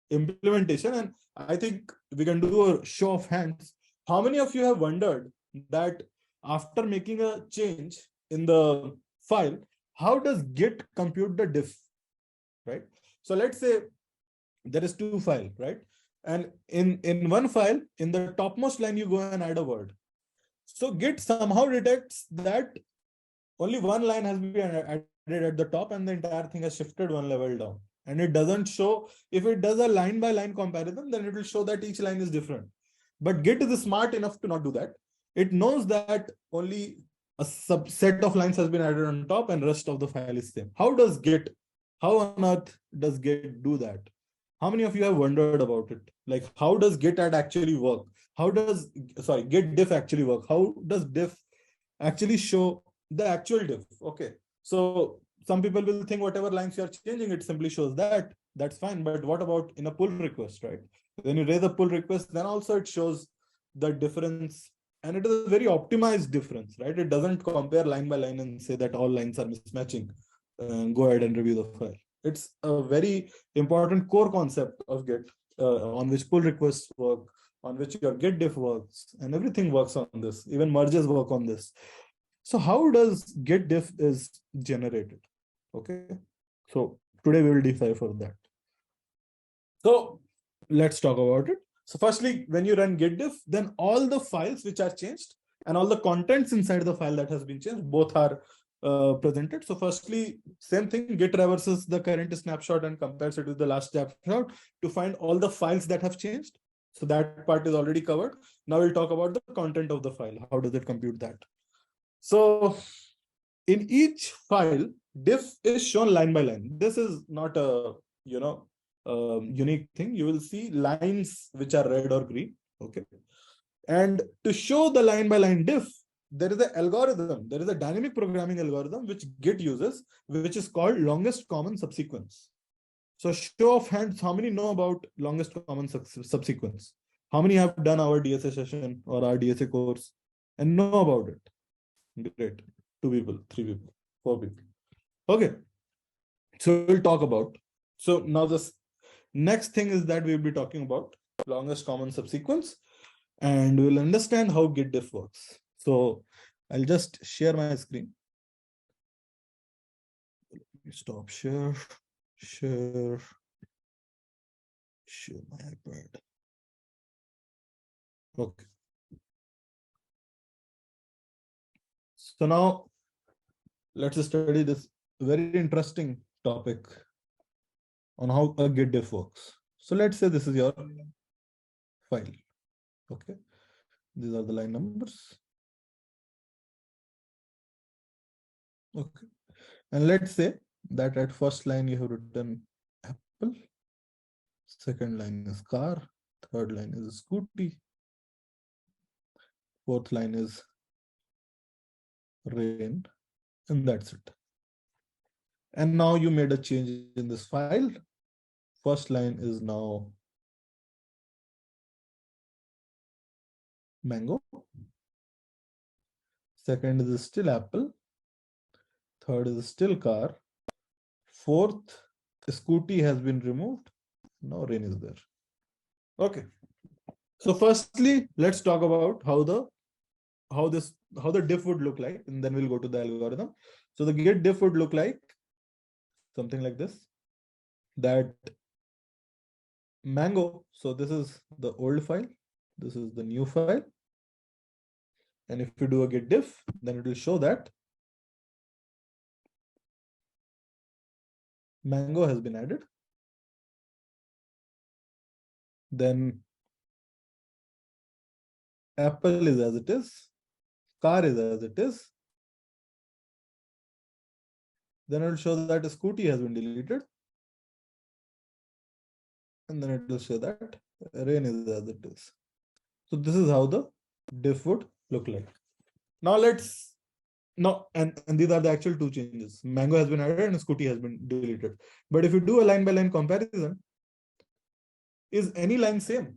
implementation, and I think we can do a show of hands. How many of you have wondered that after making a change in the file, how does Git compute the diff, right? So let's say there is two files, right? And in one file, in the topmost line, you go and add a word. So Git somehow detects that only one line has been added at the top and the entire thing has shifted one level down. And it doesn't show, if it does a line by line comparison, then it will show that each line is different. But Git is smart enough to not do that. It knows that only a subset of lines has been added on top and rest of the file is same. How on earth does Git do that? How many of you have wondered about it? Like, how does Git Ad actually work? Git Diff actually work? How does Diff actually show the actual diff? Okay, so some people will think whatever lines you are changing, it simply shows that. That's fine. But what about in a pull request, right? When you raise a pull request, then also it shows the difference. And it is a very optimized difference, right? It doesn't compare line by line and say that all lines are mismatching. Go ahead and review the file. It's a very important core concept of Git, on which pull requests work, on which your Git diff works, and everything works on this. Even merges work on this. So how does Git diff is generated? Okay, so today we will decipher that. So let's talk about it. So firstly, when you run Git diff, then all the files which are changed and all the contents inside the file that has been changed, both are presented. So firstly, same thing, Git reverses the current snapshot and compares it with the last snapshot to find all the files that have changed. So that part is already covered. Now we'll talk about the content of the file. How does it compute that? So in each file, diff is shown line by line. This is not a unique thing. You will see lines which are red or green. Okay, and to show the line by line diff, there is an algorithm. There is a dynamic programming algorithm which Git uses, which is called longest common subsequence. So show of hands, how many know about longest common subsequence? How many have done our DSA session or our DSA course and know about it? Great. 2 people, 3 people, 4 people. Okay. So we'll talk about. So now this next thing is that we'll be talking about longest common subsequence, and we'll understand how Git diff works. So I'll just share my screen. Stop share my iPad. Okay. So now let's study this very interesting topic on how a Git diff works. So let's say this is your file. Okay. These are the line numbers. Okay. And let's say that at first line you have written apple, second line is car, third line is scooty, fourth line is rain, and that's it. And now you made a change in this file. First line is now mango, second is still apple, third is still car, fourth scooty has been removed, now rain is there. Okay, so firstly let's talk about how the diff would look like, and then we'll go to the algorithm. So the Git diff would look like something like this, that mango, so this is the old file, this is the new file, and if you do a Git diff, then it will show that mango has been added, then apple is as it is, car is as it is, then it will show that scooty has been deleted, and then it will show that rain is as it is. So this is how the diff would look like. Now and these are the actual two changes. Mango has been added and scooty has been deleted. But if you do a line by line comparison, is any line same?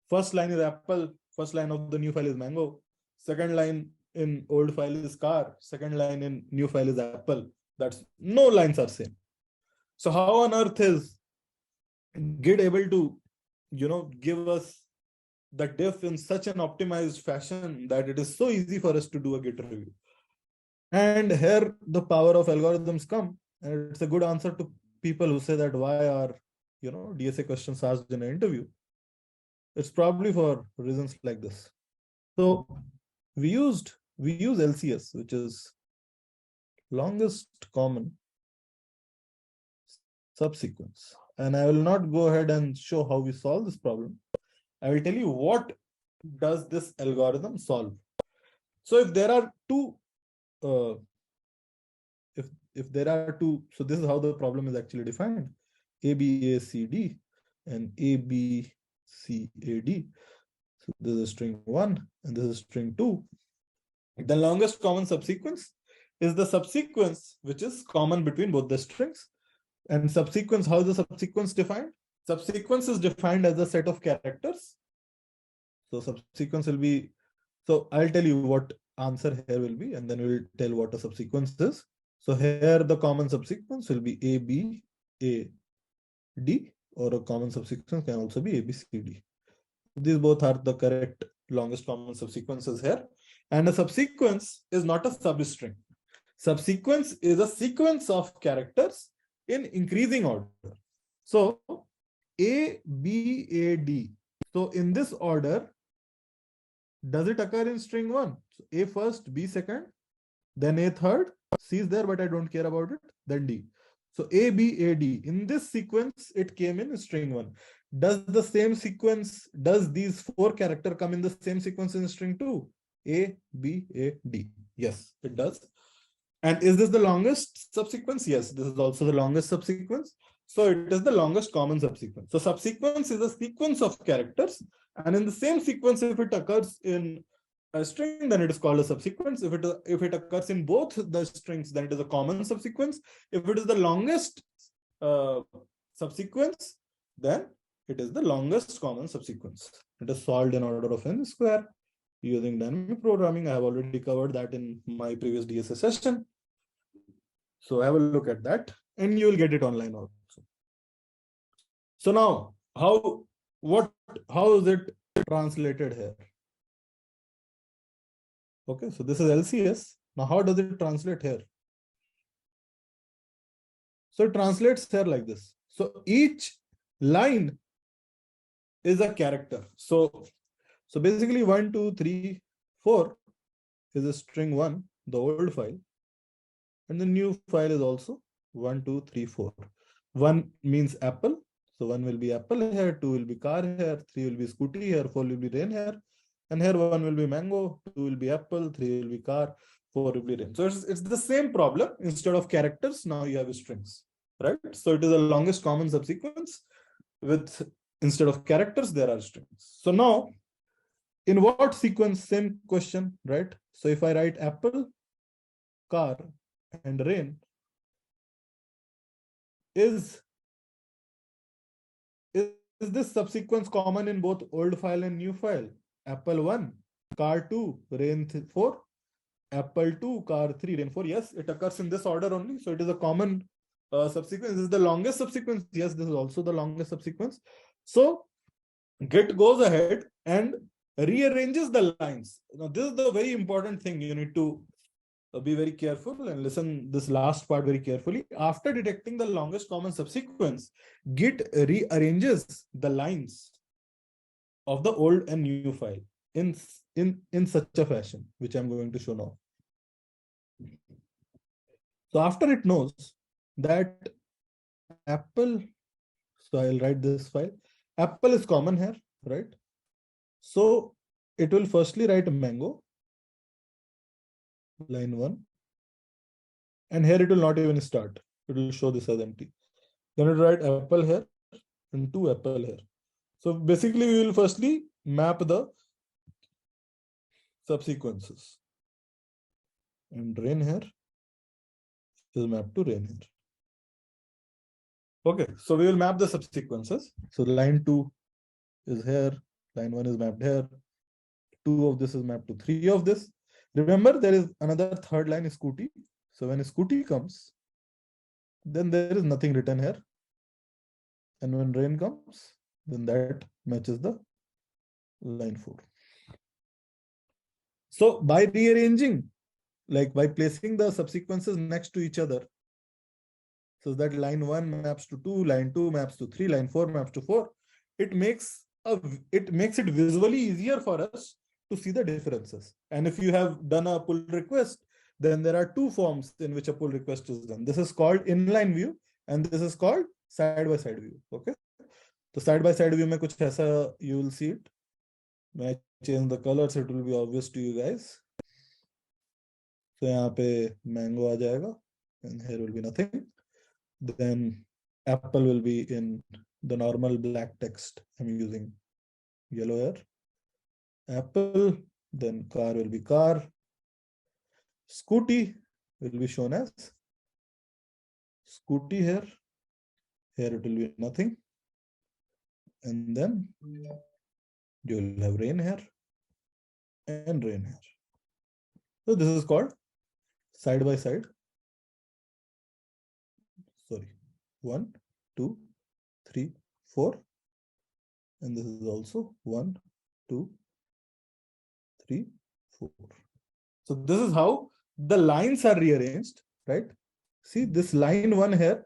First line is apple, first line of the new file is mango, second line in old file is car, second line in new file is apple. That's no lines are same. So how on earth is Git able to, give us the diff in such an optimized fashion that it is so easy for us to do a Git review? And here the power of algorithms come, and it's a good answer to people who say that why are DSA questions asked in an interview. It's probably for reasons like this. So we use LCS, which is longest common subsequence. And I will not go ahead and show how we solve this problem. I will tell you what does this algorithm solve. So if there are two, if there are two, so this is how the problem is actually defined: A, B, A, C, D, and A, B, C, A, D. So this is string 1 and this is string 2. The longest common subsequence is the subsequence which is common between both the strings. And subsequence, how is the subsequence defined? Subsequence is defined as a set of characters. So subsequence will be, so I'll tell you what answer here will be, and then we'll tell what a subsequence is. So here the common subsequence will be A, B, A, D, or a common subsequence can also be A, B, C, D. These both are the correct longest common subsequences here. And a subsequence is not a substring. Subsequence is a sequence of characters in increasing order. So A, B, A, D. So in this order, does it occur in string 1? So A first, B second, then A third, C is there, but I don't care about it, then D. So A, B, A, D. In this sequence, it came in string 1. Does the same sequence, does these 4 characters come in the same sequence in string 2? A, B, A, D. Yes, it does. And is this the longest subsequence? Yes, this is also the longest subsequence. So it is the longest common subsequence. So subsequence is a sequence of characters. And in the same sequence, if it occurs in a string, then it is called a subsequence. If it occurs in both the strings, then it is a common subsequence. If it is the longest subsequence, then it is the longest common subsequence. It is solved in order of n square using dynamic programming. I have already covered that in my previous DSA session. So have a look at that and you will get it online also. So now how is it translated here? Okay, so this is LCS. Now how does it translate here? So it translates here like this. So each line is a character. So basically 1, 2, 3, 4 is a string 1, the old file. And the new file is also 1, 2, 3, 4. 1 means apple. So 1 will be apple here, 2 will be car here, 3 will be scooty here, 4 will be rain here. And here 1 will be mango, 2 will be apple, 3 will be car, 4 will be rain. So it's the same problem. Instead of characters, now you have strings, right? So it is the longest common subsequence with, instead of characters, there are strings. So now, in what sequence? Same question, right? So if I write apple, car, and rain, is this subsequence common in both old file and new file? Apple 1, car 2, rain 4, apple 2, car 3, rain 4. Yes, it occurs in this order only. So it is a common subsequence. This is the longest subsequence. Yes, this is also the longest subsequence. So Git goes ahead and rearranges the lines. Now, this is the very important thing. You need to be very careful and listen this last part very carefully. After detecting the longest common subsequence, Git rearranges the lines of the old and new file in such a fashion, which I'm going to show now. So after it knows that apple, so I'll write this file. Apple is common here, right? So it will firstly write mango, line 1. And here it will not even start. It will show this as empty. Then it will write apple here and 2 apple here. So basically we will firstly map the subsequences. And rain here is mapped to rain here. Okay, so we will map the subsequences. So line 2 is here, line 1 is mapped here, 2 of this is mapped to 3 of this. Remember, there is another third line, scooty. So when scooty comes, then there is nothing written here. And when rain comes, then that matches the line 4. So by rearranging, like by placing the subsequences next to each other, so that line 1 maps to 2, line 2 maps to 3, line 4 maps to 4. It makes it visually easier for us to see the differences. And if you have done a pull request, then there are two forms in which a pull request is done. This is called inline view, and this is called side-by-side view. Okay. So side-by-side view mein kuch aisa you will see it. When I change the colors, it will be obvious to you guys. So यहाँ पे mango आ जाएगा, and here will be nothing. Then apple will be in the normal black text. I'm using yellow here. Apple, then car will be car. Scooty will be shown as Scooty here. Here it will be nothing. And then you will have rain here and rain here. So this is called side by side. Sorry, 1, 2, 3, 4. And this is also 1, 2, 3, 4. So this is how the lines are rearranged, right? See, this line 1 here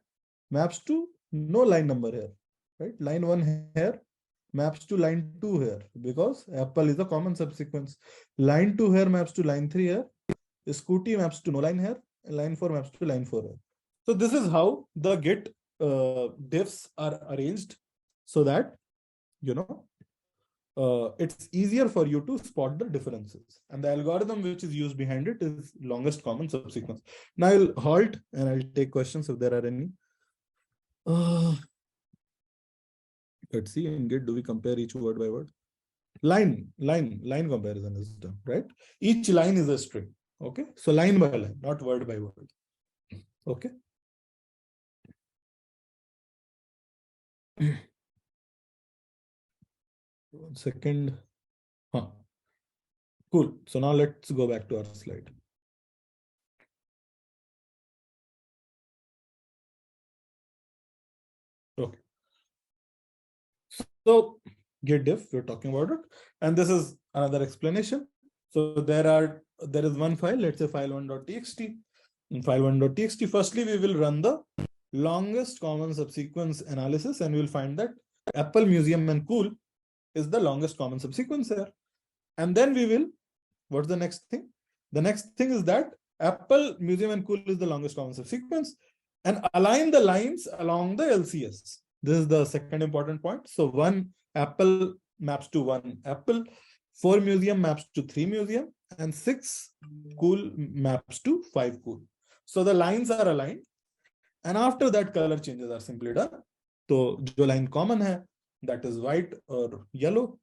maps to no line number here, right? Line 1 here maps to line 2 here because apple is a common subsequence. Line 2 here maps to line 3 here. Scooty maps to no line here. And line 4 maps to line 4 here. So this is how the Git diffs are arranged so that, you know, it's easier for you to spot the differences. And the algorithm which is used behind it is longest common subsequence. Now I'll halt and I'll take questions if there are any. Let's see, in Git, do we compare each word by word? Line comparison is done, right? Each line is a string. Okay, so line by line, not word by word. Okay. One second. Cool. So now let's go back to our slide. Okay. So Git diff, we're talking about it. And this is another explanation. So there is one file, let's say file1.txt. In file1.txt, firstly, we will run the longest common subsequence analysis, and we'll find that Apple, Museum, and Cool is the longest common subsequence here. And then we will, what's the next thing? The next thing is that Apple, Museum, and Cool is the longest common subsequence, and align the lines along the LCS. This is the second important point. So 1 Apple maps to 1 Apple, 4 Museum maps to 3 Museum, and 6 Cool maps to 5 Cool. So the lines are aligned, and after that color changes are simply done. So jo line common hai, that is white or yellow,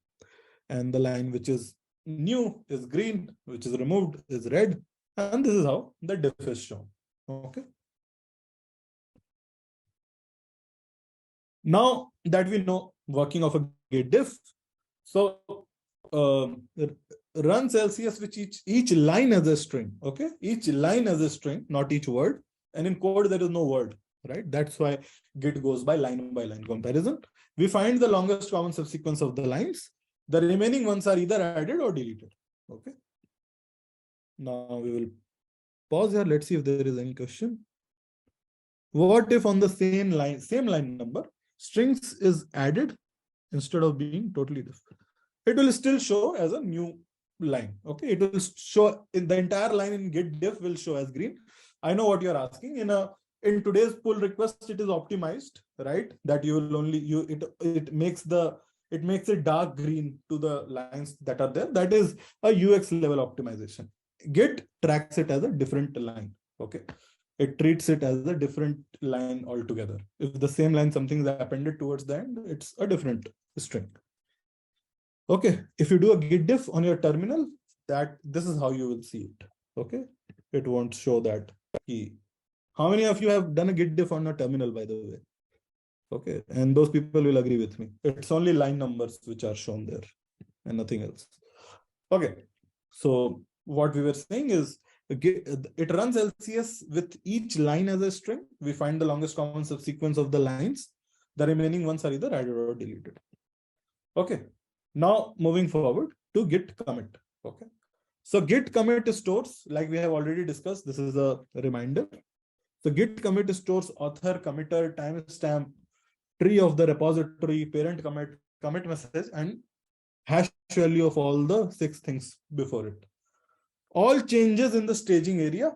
and the line which is new is green, which is removed is red, and this is how the diff is shown. Okay. Now that we know working of a Git diff, so runs LCS which each line as a string. Okay, each line as a string, not each word. And in code there is no word, right? That's why Git goes by line comparison. We find the longest common subsequence of the lines. The remaining ones are either added or deleted. Okay. Now we will pause here. Let's see if there is any question. What if on the same line number, strings is added instead of being totally different? It will still show as a new line. Okay, it will show in the entire line in Git diff will show as green. I know what you're asking. In today's pull request, it is optimized, right? That you will only it makes it dark green to the lines that are there. That is a UX level optimization. Git tracks it as a different line. Okay. It treats it as a different line altogether. If the same line, something is appended towards the end, it's a different string. Okay, if you do a Git diff on your terminal, this is how you will see it. Okay, it won't show that key. How many of you have done a Git diff on your terminal, by the way? Okay, and those people will agree with me. It's only line numbers which are shown there and nothing else. Okay, so what we were saying is, it runs LCS with each line as a string. We find the longest common subsequence of the lines. The remaining ones are either added or deleted. Okay. Now moving forward to Git commit. Okay. So Git commit stores, like we have already discussed. This is a reminder. So git commit stores author, committer, timestamp, tree of the repository, parent commit message, and hash value of all the 6 things before it. All changes in the staging area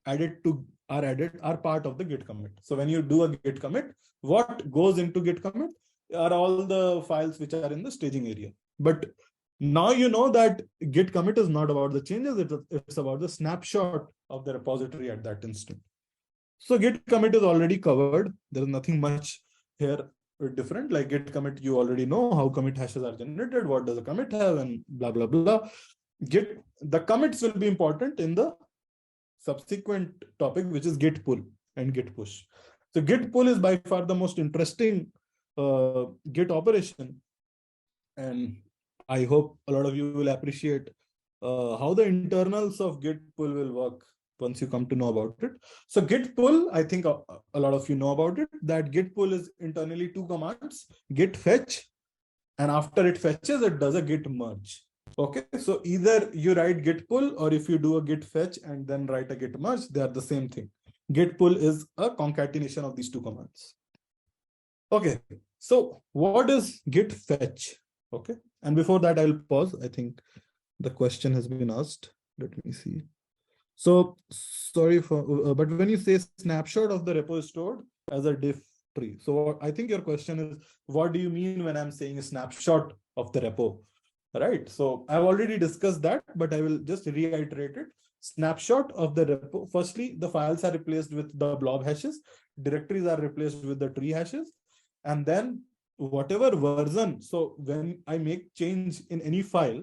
are part of the git commit. So when you do a git commit, what goes into git commit are all the files which are in the staging area. But now you know that git commit is not about the changes, it's about the snapshot of the repository at that instant. So git commit is already covered. There is nothing much here different. Like git commit, you already know how commit hashes are generated, what does a commit have, and blah blah blah. The commits will be important in the subsequent topic, which is git pull and git push. So git pull is by far the most interesting git operation, and I hope a lot of you will appreciate how the internals of git pull will work once you come to know about it. So git pull, I think a lot of you know about it, that git pull is internally 2 commands, git fetch, and after it fetches, it does a git merge. Okay, so either you write git pull, or if you do a git fetch and then write a git merge, they are the same thing. Git pull is a concatenation of these 2 commands. Okay, so what is git fetch? Okay, and before that, I'll pause. I think the question has been asked. Let me see. So sorry for, but when you say snapshot of the repo stored as a diff tree, so I think your question is, what do you mean when I'm saying a snapshot of the repo? Right. So I've already discussed that, but I will just reiterate it. Snapshot of the repo. Firstly, the files are replaced with the blob hashes. Directories are replaced with the tree hashes. And then whatever version. So when I make change in any file,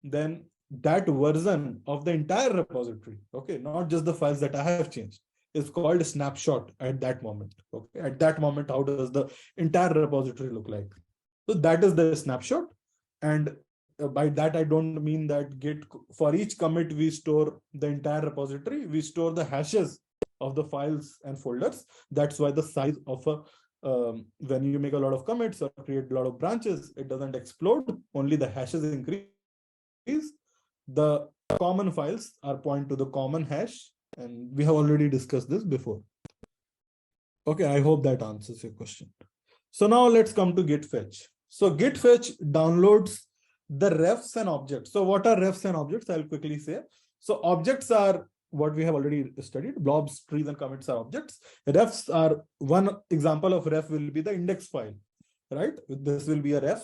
then that version of the entire repository, okay, not just the files that I have changed, is called a snapshot at that moment. Okay. At that moment, how does the entire repository look like? So that is the snapshot. And by that, I don't mean that Git, for each commit, we store the entire repository. We store the hashes of the files and folders. That's why the size of a, when you make a lot of commits or create a lot of branches, it doesn't explode. Only the hashes increase. The common files are point to the common hash. And we have already discussed this before. Okay, I hope that answers your question. So now let's come to git fetch. So git fetch downloads the refs and objects. So what are refs and objects? I'll quickly say. So objects are what we have already studied. Blobs, trees, and commits are objects. Refs are, one example of ref will be the index file, right? This will be a ref.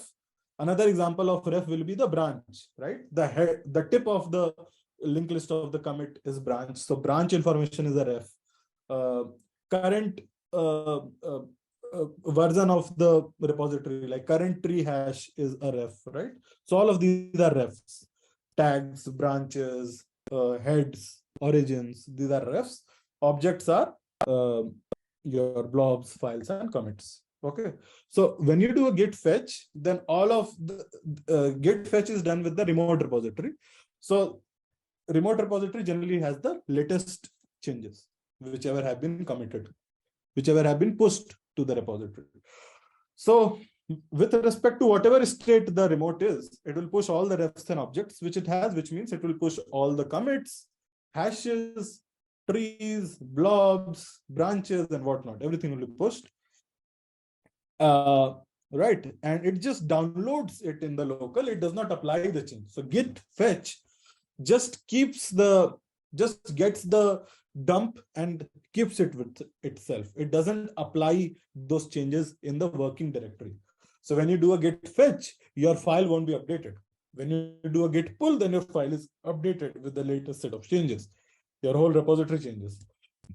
Another example of ref will be the branch, right? The tip of the linked list of the commit is branch. So branch information is a ref. Current version of the repository, like current tree hash, is a ref, right? So all of these are refs. Tags, branches, heads, origins, these are refs. Objects are your blobs, files, and commits. Okay, so when you do a git fetch, then all of the git fetch is done with the remote repository. So remote repository generally has the latest changes, whichever have been committed, whichever have been pushed to the repository. So with respect to whatever state the remote is, it will push all the refs and objects which it has, which means it will push all the commits, hashes, trees, blobs, branches, and whatnot. Everything will be pushed. Right, and it just downloads it in the local. It does not apply the change. So git fetch just gets the dump and keeps it with itself. It doesn't apply those changes in the working directory. So when you do a git fetch, your file won't be updated. When you do a git pull, then your file is updated with the latest set of changes. Your whole repository changes.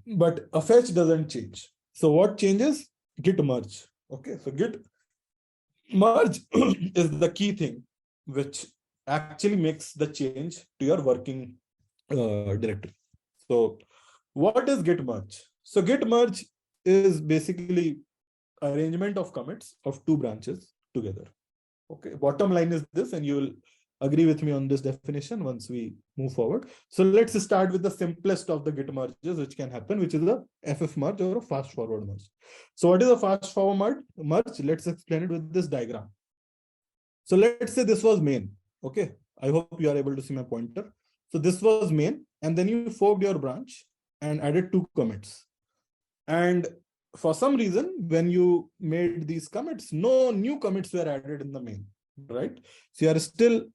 But a fetch doesn't change. So what changes? Git merge. Okay, so git merge is the key thing which actually makes the change to your working directory. So what is git merge? So git merge is basically arrangement of commits of 2 branches together. Okay, bottom line is this, and you will agree with me on this definition once we move forward. So let's start with the simplest of the git merges which can happen, which is a FF merge or a fast forward merge. So what is a fast forward merge? Let's explain it with this diagram. So let's say this was main. Okay, I hope you are able to see my pointer. So this was main, and then you forked your branch and added 2 commits. And for some reason, when you made these commits, no new commits were added in the main, right? So you are still,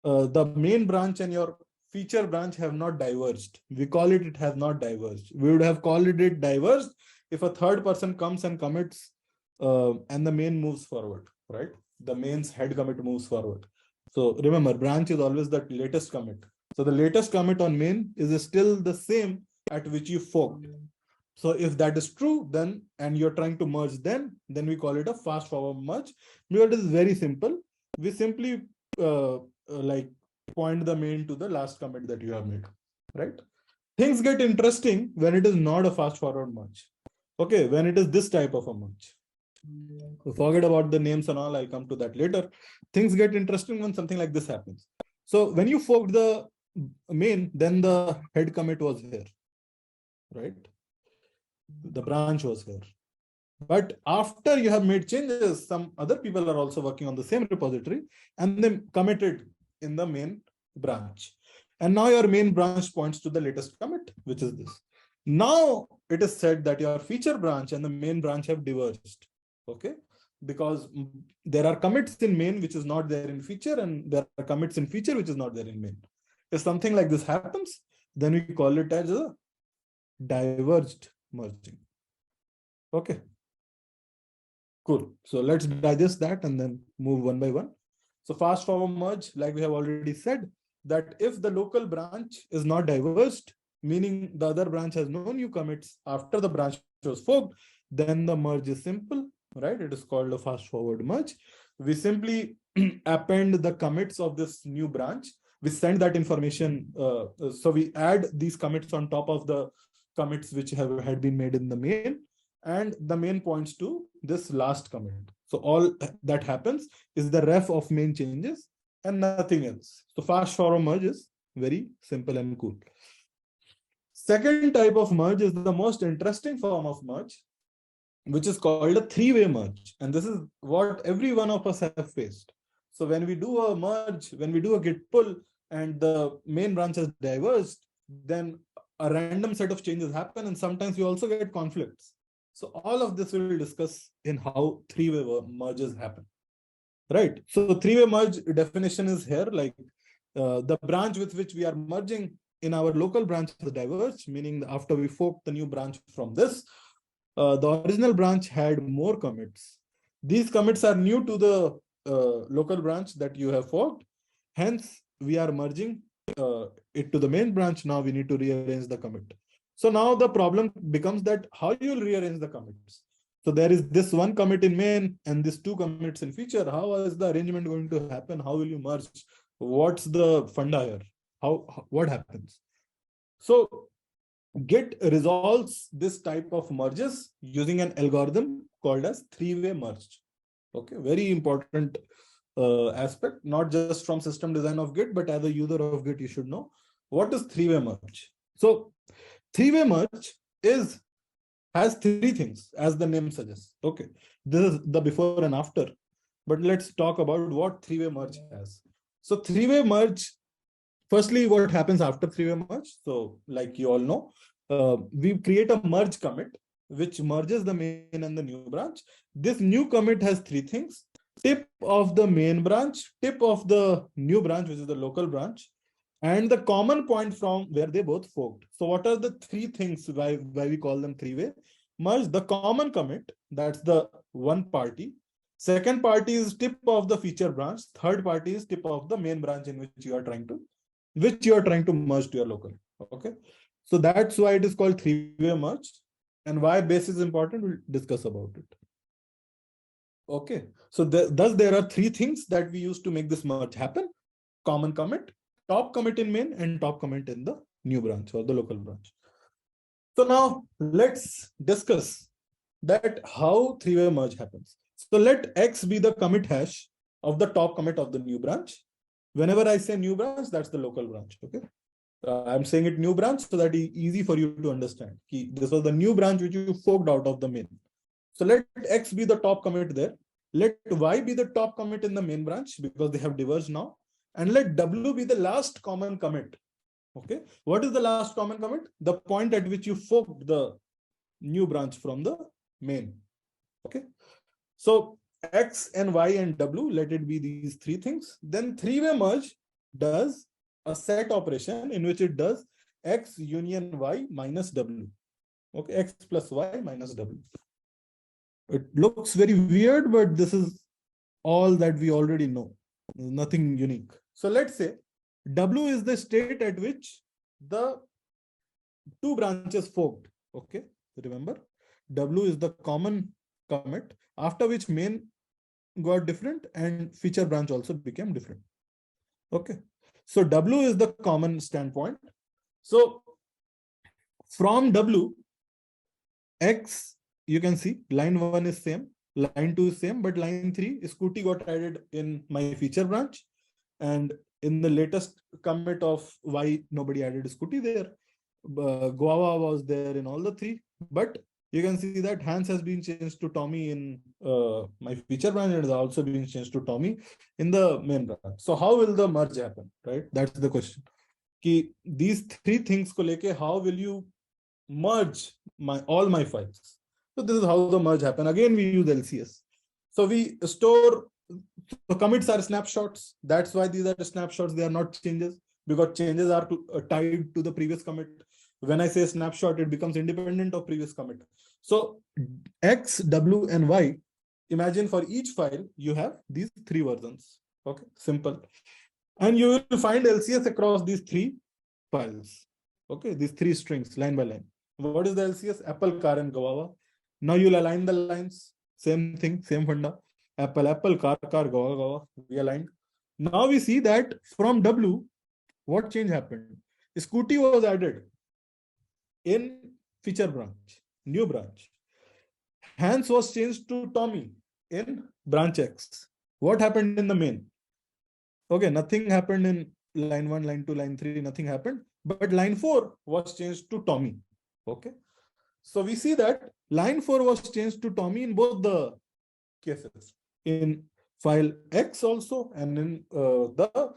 the main branch and your feature branch have not diverged. We call it has not diverged. We would have called it diverged if a third person comes and commits and the main moves forward, right? The main's head commit moves forward. So remember, branch is always the latest commit. So the latest commit on main is still the same at which you forked. So if that is true, then, and you're trying to merge, then we call it a fast forward merge. Because it is very simple. We simply like point the main to the last commit that you have made, right? Things get interesting when it is not a fast forward merge. Okay, when it is this type of a merge. So forget about the names and all, I'll come to that later. Things get interesting when something like this happens. So when you forked the main, then the head commit was here, right? The branch was here. But after you have made changes, some other people are also working on the same repository and they committed in the main branch. And now your main branch points to the latest commit, which is this. Now it is said that your feature branch and the main branch have diverged. Okay, because there are commits in main which is not there in feature, and there are commits in feature which is not there in main. If something like this happens, then we call it as a diverged merging. Okay, cool. So let's digest that and then move one by one. So fast forward merge, like we have already said, that if the local branch is not diverged, meaning the other branch has no new commits after the branch was forked, then the merge is simple, right? It is called a fast forward merge. We simply append the commits of this new branch. We send that information. So we add these commits on top of the commits which had been made in the main, and the main points to this last commit. So all that happens is the ref of main changes and nothing else. So fast forward merge is very simple and cool. Second type of merge is the most interesting form of merge, which is called a three-way merge. And this is what every one of us have faced. So when we do a merge, when we do a git pull and the main branch has diverged, then a random set of changes happen, and sometimes you also get conflicts. So all of this we will discuss in how three-way merges happen, right? So three-way merge definition is here, like the branch with which we are merging in our local branch is diverged, meaning after we fork the new branch from this, the original branch had more commits. These commits are new to the local branch that you have forked. Hence, we are merging it to the main branch. Now we need to rearrange the commit. So now the problem becomes that how you will rearrange the commits. So there is this one commit in main and this two commits in feature. How is the arrangement going to happen? How will you merge? What's the funda here? What happens? So Git resolves this type of merges using an algorithm called as three-way merge. Okay, very important aspect, not just from system design of Git, but as a user of Git, you should know what is three-way merge. So three-way merge has three things, as the name suggests. Okay, this is the before and after, but let's talk about what three-way merge has. So three-way merge, firstly, what happens after three-way merge? So like you all know, we create a merge commit, which merges the main and the new branch. This new commit has three things: tip of the main branch, tip of the new branch, which is the local branch, and the common point from where they both forked. So what are the three things why we call them three-way merge? The common commit, that's the one party. Second party is tip of the feature branch. Third party is tip of the main branch in which you are trying to merge to your local. Okay, so that's why it is called three-way merge, and why base is important, we'll discuss about it. Okay, so thus there are three things that we use to make this merge happen: common commit, top commit in main, and top commit in the new branch or the local branch. So now let's discuss that how three-way merge happens. So let X be the commit hash of the top commit of the new branch. Whenever I say new branch, that's the local branch. Okay, I'm saying it new branch so that it's easy for you to understand. This was the new branch which you forked out of the main. So let X be the top commit there. Let Y be the top commit in the main branch because they have diverged now. And let W be the last common commit. Okay, what is the last common commit? The point at which you forked the new branch from the main. Okay. So X and Y and W, let it be these three things. Then three-way merge does a set operation in which it does X union Y minus W. Okay, X plus Y minus W. It looks very weird, but this is all that we already know. Nothing unique. So let's say W is the state at which the two branches forked. Okay, remember, W is the common commit, after which main got different and feature branch also became different. Okay, so W is the common standpoint. So from W, X, you can see line 1 is same, line 2 is same, but line 3, Scooty got added in my feature branch. And in the latest commit of Y, nobody added Scooty there. Guava was there in all the three, but you can see that Hans has been changed to Tommy in my feature branch, and has also been changed to Tommy in the main branch. So how will the merge happen, right? That's the question. Ki these three things ko leke, how will you merge all my files? So this is how the merge happen. Again, we use LCS. So we store, the commits are snapshots. That's why these are the snapshots. They are not changes, because changes are tied to the previous commit. When I say snapshot, it becomes independent of previous commit. So X, W, and Y, imagine for each file, you have these three versions. Okay, simple. And you will find LCS across these three files. Okay, these three strings, line by line. What is the LCS? Apple, car, and guava. Now you'll align the lines. Same thing, same funda. Apple, apple, car, car, guava, guava. We aligned. Now we see that from W, what change happened? Scooty was added in feature branch, new branch. Hans was changed to Tommy in branch X. What happened in the main? Okay, nothing happened in line 1, line 2, line 3, nothing happened. But line 4 was changed to Tommy. Okay. So we see that line 4 was changed to Tommy in both the cases. In file X also, and in the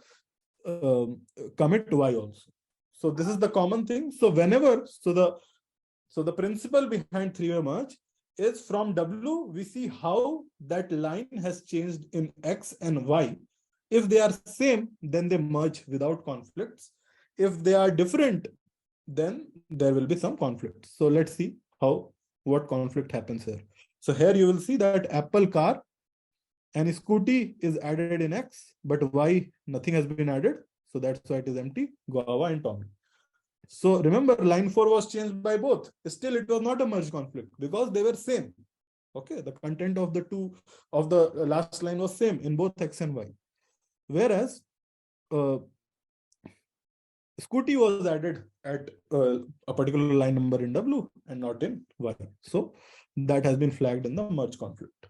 commit Y also. So this is the common thing. So whenever, so the principle behind three-way merge is from W, we see how that line has changed in X and Y. If they are same, then they merge without conflicts. If they are different, then there will be some conflict. So let's see what conflict happens here. So here you will see that Apple car and Scooty is added in X, but Y, nothing has been added. So that's why it is empty, Guava and Tommy. So remember, line 4 was changed by both. Still, it was not a merge conflict because they were same. Okay, the content of the last line was same in both X and Y. Whereas Scooty was added at a particular line number in W and not in Y. So that has been flagged in the merge conflict.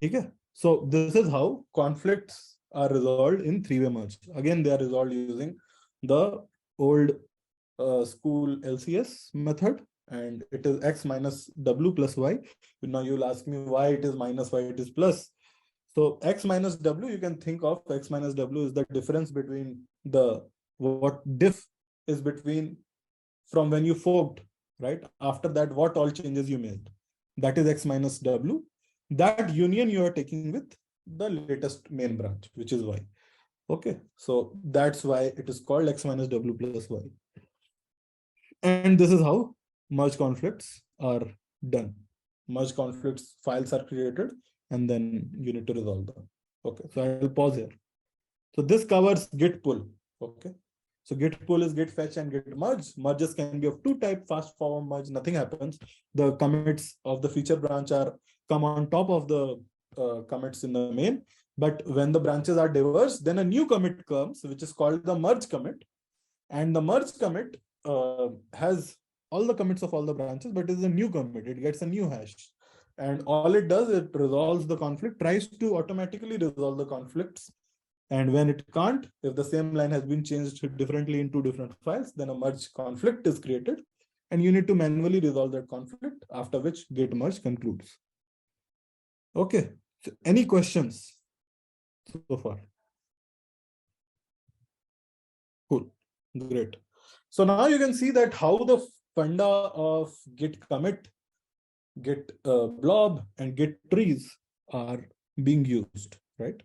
Okay. So this is how conflicts are resolved in three-way merge. Again, they are resolved using the old school LCS method, and it is X minus W plus Y. Now you'll ask me why it is minus, why it is plus. So X minus W, you can think of X minus W is the difference between what diff is between from when you forked, right? After that, what all changes you made. That is X minus W. That union you are taking with the latest main branch, which is Y. Okay, so that's why it is called X minus W plus Y. And this is how merge conflicts are done. Merge conflicts files are created, and then you need to resolve them. Okay, so I will pause here. So this covers Git pull. Okay, so Git pull is Git fetch and Git merge. Merges can be of two types: fast forward merge, nothing happens. The commits of the feature branch come on top of the commits in the main. But when the branches are diverse, then a new commit comes, which is called the merge commit. And the merge commit has all the commits of all the branches, but it is a new commit. It gets a new hash. And all it does, it resolves the conflict, tries to automatically resolve the conflicts. And when it can't, if the same line has been changed differently in two different files, then a merge conflict is created. And you need to manually resolve that conflict, after which git merge concludes. Okay, so any questions so far? Cool, great. So now you can see that how the funda of git commit, git blob, and git trees are being used, right?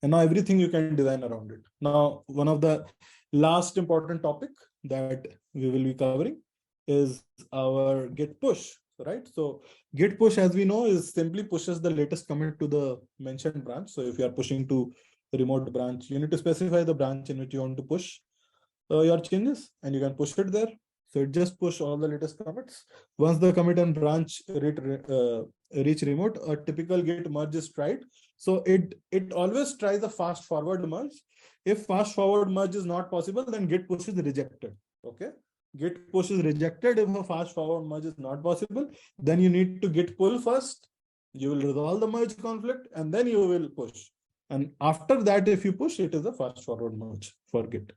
And now everything you can design around it. Now, one of the last important topic that we will be covering is our git push, right? So git push, as we know, is simply pushes the latest commit to the mentioned branch. So if you are pushing to a remote branch, you need to specify the branch in which you want to push your changes, and you can push it there. So it just push all the latest commits. Once the commit and branch reach remote, a typical git merge is tried. So it always tries a fast forward merge. If fast forward merge is not possible, then git push is rejected. Okay, git push is rejected if a fast forward merge is not possible. Then you need to git pull first. You will resolve the merge conflict, and then you will push. And after that, if you push, it is a fast forward merge for git.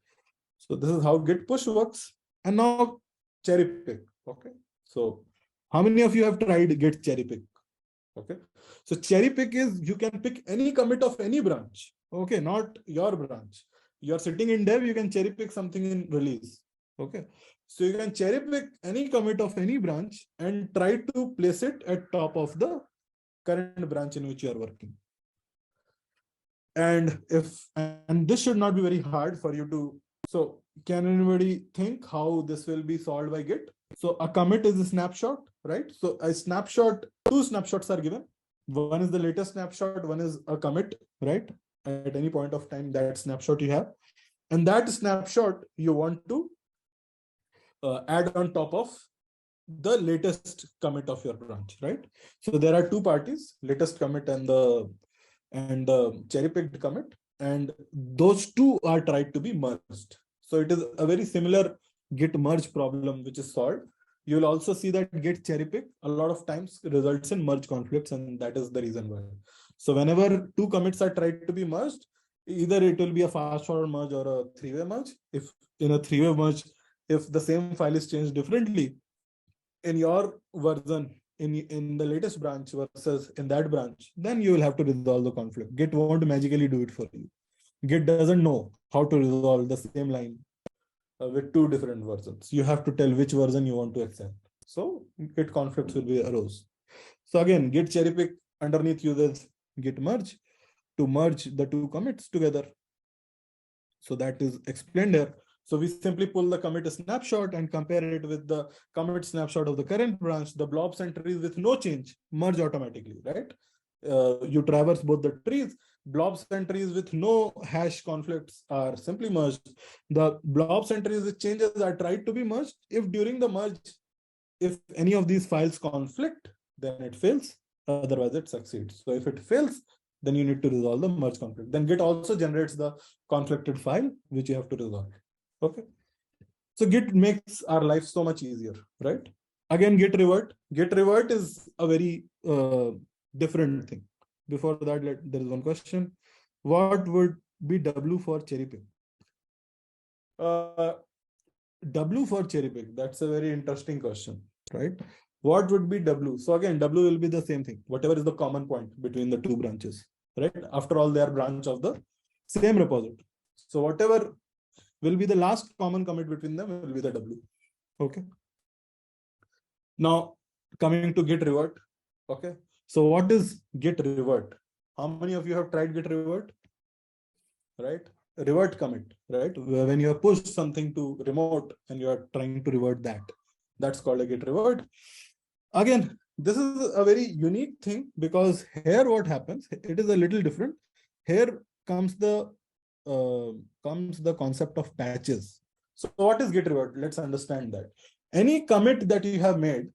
So this is how git push works. And now cherry pick. Okay. So how many of you have tried git cherry pick? Okay. So cherry pick is you can pick any commit of any branch. Okay, not your branch. You're sitting in dev, you can cherry pick something in release. Okay. So you can cherry pick any commit of any branch and try to place it at top of the current branch in which you are working. And this should not be very hard for you to. So can anybody think how this will be solved by Git? So a commit is a snapshot, right? So a snapshot, two snapshots are given. One is the latest snapshot, one is a commit, right? At any point of time, that snapshot you have. And that snapshot you want to add on top of the latest commit of your branch, right? So there are two parties, latest commit and the cherry picked commit, and those two are tried to be merged. So it is a very similar git merge problem which is solved. You will also see that git cherry pick a lot of times results in merge conflicts, and that is the reason why. So whenever two commits are tried to be merged, either it will be a fast forward merge or a three-way merge. If in a three-way merge, if the same file is changed differently in your version, in the latest branch versus in that branch, then you will have to resolve the conflict. Git won't magically do it for you. Git doesn't know how to resolve the same line with two different versions. You have to tell which version you want to accept. So Git conflicts will be arose. So again, Git cherry pick underneath uses Git merge to merge the two commits together. So that is explained here. So we simply pull the commit snapshot and compare it with the commit snapshot of the current branch. The blobs and trees with no change merge automatically, right? You traverse both the trees. Blobs and trees with no hash conflicts are simply merged. The blobs and trees with changes are tried to be merged. If during the merge, if any of these files conflict, then it fails. Otherwise, it succeeds. So if it fails, then you need to resolve the merge conflict. Then Git also generates the conflicted file, which you have to resolve. Okay. So Git makes our life so much easier, right? Again, Git revert. Git revert is a very different thing. Before that, there is one question. What would be W for cherry pick? W for cherry pick. That's a very interesting question, right? What would be W? So again, W will be the same thing. Whatever is the common point between the two branches, right? After all, they are branch of the same repository. So whatever will be the last common commit between them will be the W. Okay. Now coming to Git revert. Okay. So what is Git revert? How many of you have tried Git revert? Right? Revert commit, right? When you have pushed something to remote and you are trying to revert that, that's called a Git revert. Again, this is a very unique thing because here what happens, it is a little different. Here comes the concept of patches. So what is Git revert? Let's understand that. Any commit that you have made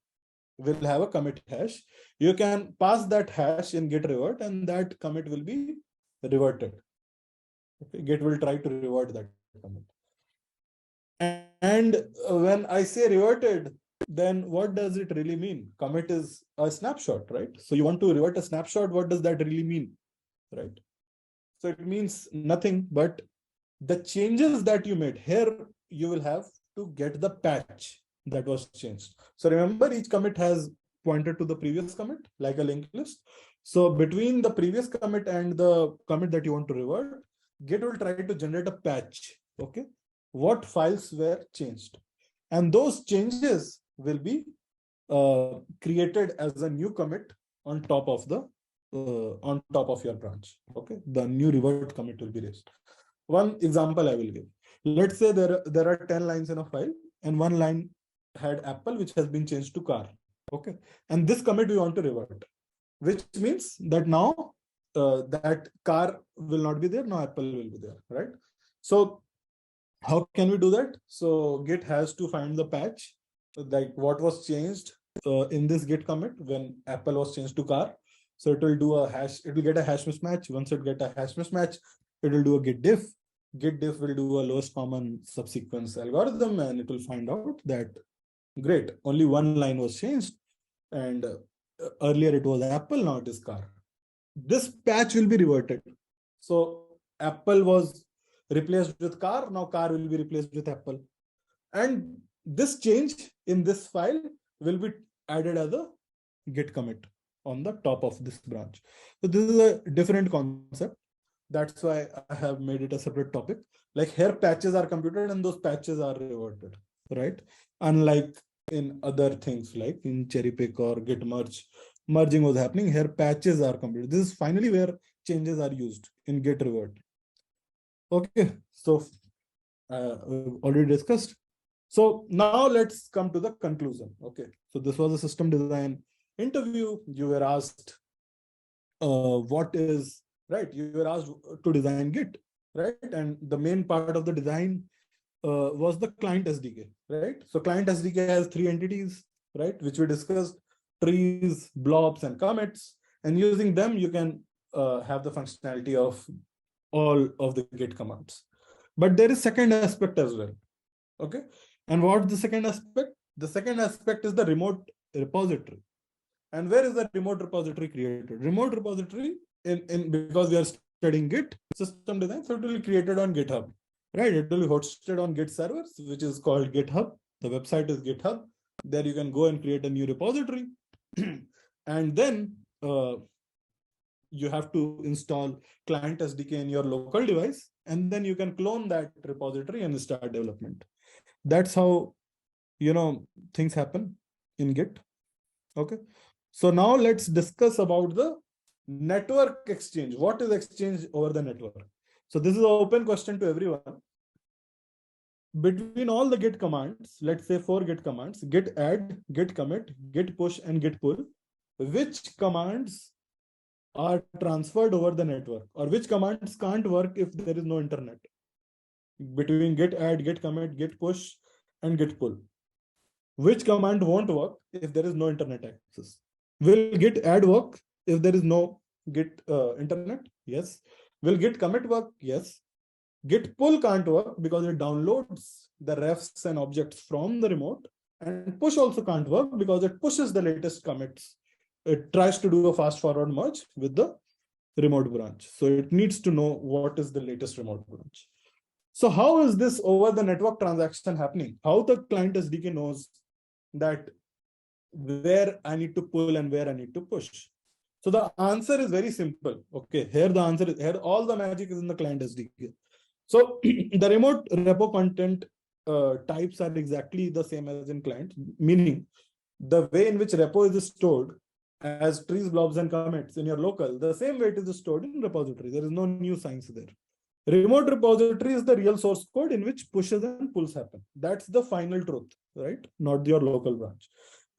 will have a commit hash. You can pass that hash in Git revert and that commit will be reverted. Okay, Git will try to revert that commit. And when I say reverted, then what does it really mean? Commit is a snapshot, right? So you want to revert a snapshot. What does that really mean, right? So it means nothing but the changes that you made. Here you will have to get the patch that was changed. So remember, each commit has pointed to the previous commit like a linked list. So between the previous commit and the commit that you want to revert, Git will try to generate a patch. Okay, what files were changed, and those changes will be created as a new commit on top of your branch. Okay, the new revert commit will be raised. One example I will give. Let's say there are 10 lines in a file, and one line had apple, which has been changed to car. Okay, and this commit we want to revert, which means that now that car will not be there, now apple will be there, right? So how can we do that? So Git has to find the patch, like what was changed in this Git commit when apple was changed to car. So it will do a hash, it will get a hash mismatch. Once it get a hash mismatch, it will do a Git diff. Git diff will do a lowest common subsequence algorithm, and it will find out that, great, only one line was changed, and earlier it was apple, now it is car. This patch will be reverted. So apple was replaced with car, now car will be replaced with apple. And this change in this file will be added as a Git commit on the top of this branch. So this is a different concept. That's why I have made it a separate topic. Like here patches are computed and those patches are reverted, right? Unlike in other things like in cherry pick or git merge, merging was happening, here patches are computed. This is finally where changes are used in git revert. Okay, so we've already discussed. So now let's come to the conclusion. Okay, so this was a system design interview. You were asked what is, right? You were asked to design Git, right? And the main part of the design was the client SDK, right? So client SDK has 3 entities, right? Which we discussed: trees, blobs, and commits. And using them, you can have the functionality of all of the Git commands. But there is second aspect as well. Okay. And what's the second aspect? The second aspect is the remote repository. And where is the remote repository created? Remote repository because we are studying Git system design, so it will be created on GitHub, right? It will be hosted on Git servers, which is called GitHub. The website is GitHub. There you can go and create a new repository. And then you have to install client SDK in your local device, and then you can clone that repository and start development. That's how, things happen in Git. Okay. So now let's discuss about the network exchange. What is exchange over the network? So this is an open question to everyone. Between all the Git commands, let's say 4 Git commands: Git add, Git commit, Git push, and Git pull, which commands are transferred over the network, or which commands can't work if there is no internet? Between Git add, Git commit, Git push, and Git pull, which command won't work if there is no internet access? Will Git add work if there is no Git internet? Yes. Will Git commit work? Yes. Git pull can't work because it downloads the refs and objects from the remote, and push also can't work because it pushes the latest commits. It tries to do a fast forward merge with the remote branch. So it needs to know what is the latest remote branch. So how is this over the network transaction happening? How the client SDK knows that where I need to pull and where I need to push? So the answer is very simple. Okay, here the answer is, here all the magic is in the client SDK. So the remote repo content types are exactly the same as in client, meaning the way in which repo is stored as trees, blobs, and commits in your local, the same way it is stored in repository. There is no new science there. Remote repository is the real source code in which pushes and pulls happen. That's the final truth, right? Not your local branch.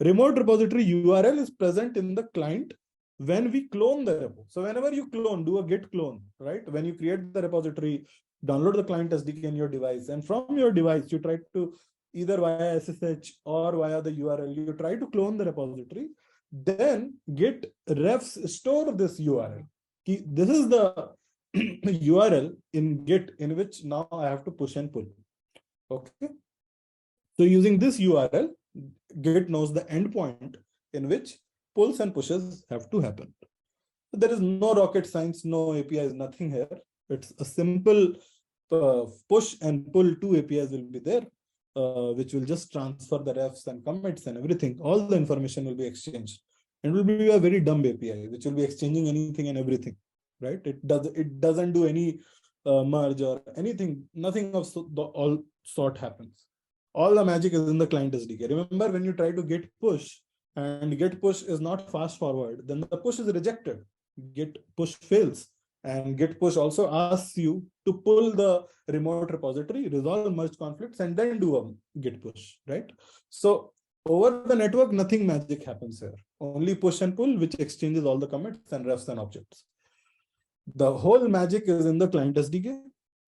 Remote repository URL is present in the client when we clone the repo. So whenever you clone, do a git clone, right? When you create the repository, download the client SDK in your device, and from your device, you try to either via SSH or via the URL, you try to clone the repository. Then Git refs store this URL. This is the URL in Git in which now I have to push and pull. Okay. So using this URL, Git knows the endpoint in which pulls and pushes have to happen. There is no rocket science, no APIs, nothing here. It's a simple push and pull. 2 APIs will be there, which will just transfer the refs and commits and everything. All the information will be exchanged. It will be a very dumb API, which will be exchanging anything and everything, right? It doesn't do any merge or anything. Nothing of all sort happens. All the magic is in the client SDK. Remember, when you try to git push and git push is not fast forward, then the push is rejected. Git push fails. And git push also asks you to pull the remote repository, resolve merge conflicts, and then do a git push, right? So over the network, nothing magic happens here. Only push and pull, which exchanges all the commits and refs and objects. The whole magic is in the client SDK.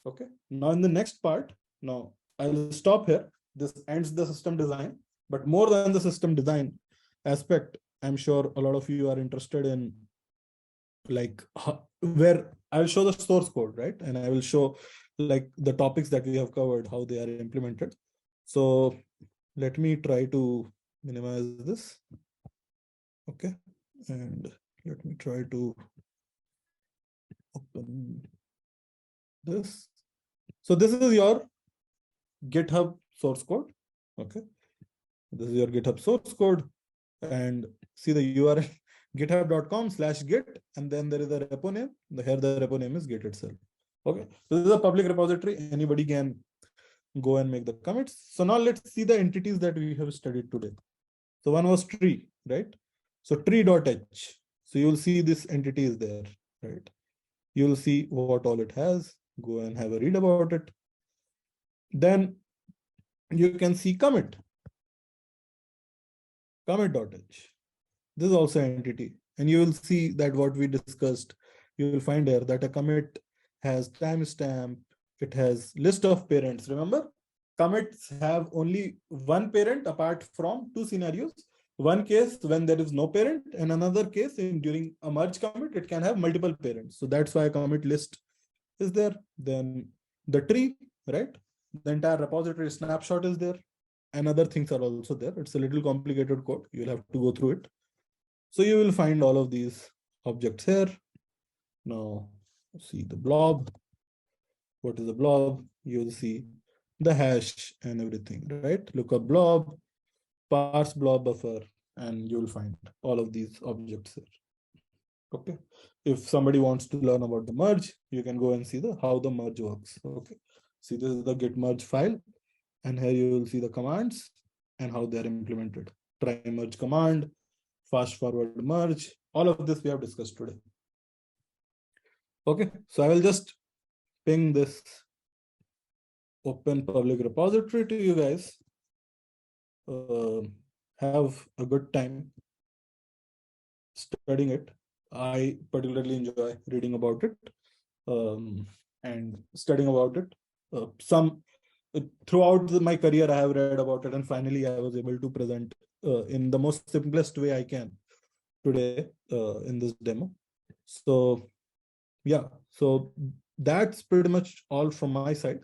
Okay. Now in the next part, now I'll stop here. This ends the system design, but more than the system design aspect, I'm sure a lot of you are interested in like where I'll show the source code, right? And I will show like the topics that we have covered, how they are implemented. So let me try to minimize this. Okay. And let me try to open this. So this is your GitHub source code. Okay. This is your GitHub source code, and see the URL github.com/git, and then there is a repo name. Here the repo name is Git itself. Okay. So this is a public repository. Anybody can go and make the commits. So now let's see the entities that we have studied today. So one was tree, right? So tree.h. So you'll see this entity is there, right? You'll see what all it has. Go and have a read about it. Then you can see commit. Commit.h. This is also an entity. And you will see that what we discussed, you will find here that a commit has timestamp. It has list of parents. Remember, commits have only one parent apart from two scenarios. One case when there is no parent, and another case during a merge commit, it can have multiple parents. So that's why a commit list is there. Then the tree, right? The entire repository snapshot is there, and other things are also there. It's a little complicated code. You'll have to go through it. So you will find all of these objects here. Now see the blob. What is a blob? You'll see the hash and everything, right? Look up blob, parse blob buffer, and you'll find all of these objects here. Okay. If somebody wants to learn about the merge, you can go and see how the merge works. Okay. See, this is the git merge file, and here you will see the commands and how they are implemented. Try merge command, fast forward merge, all of this we have discussed today. Okay, so I will just ping this open public repository to you guys. Have a good time studying it. I particularly enjoy reading about it and studying about it. Throughout my career, I have read about it, and finally I was able to present in the most simplest way I can today in this demo. So yeah, so that's pretty much all from my side.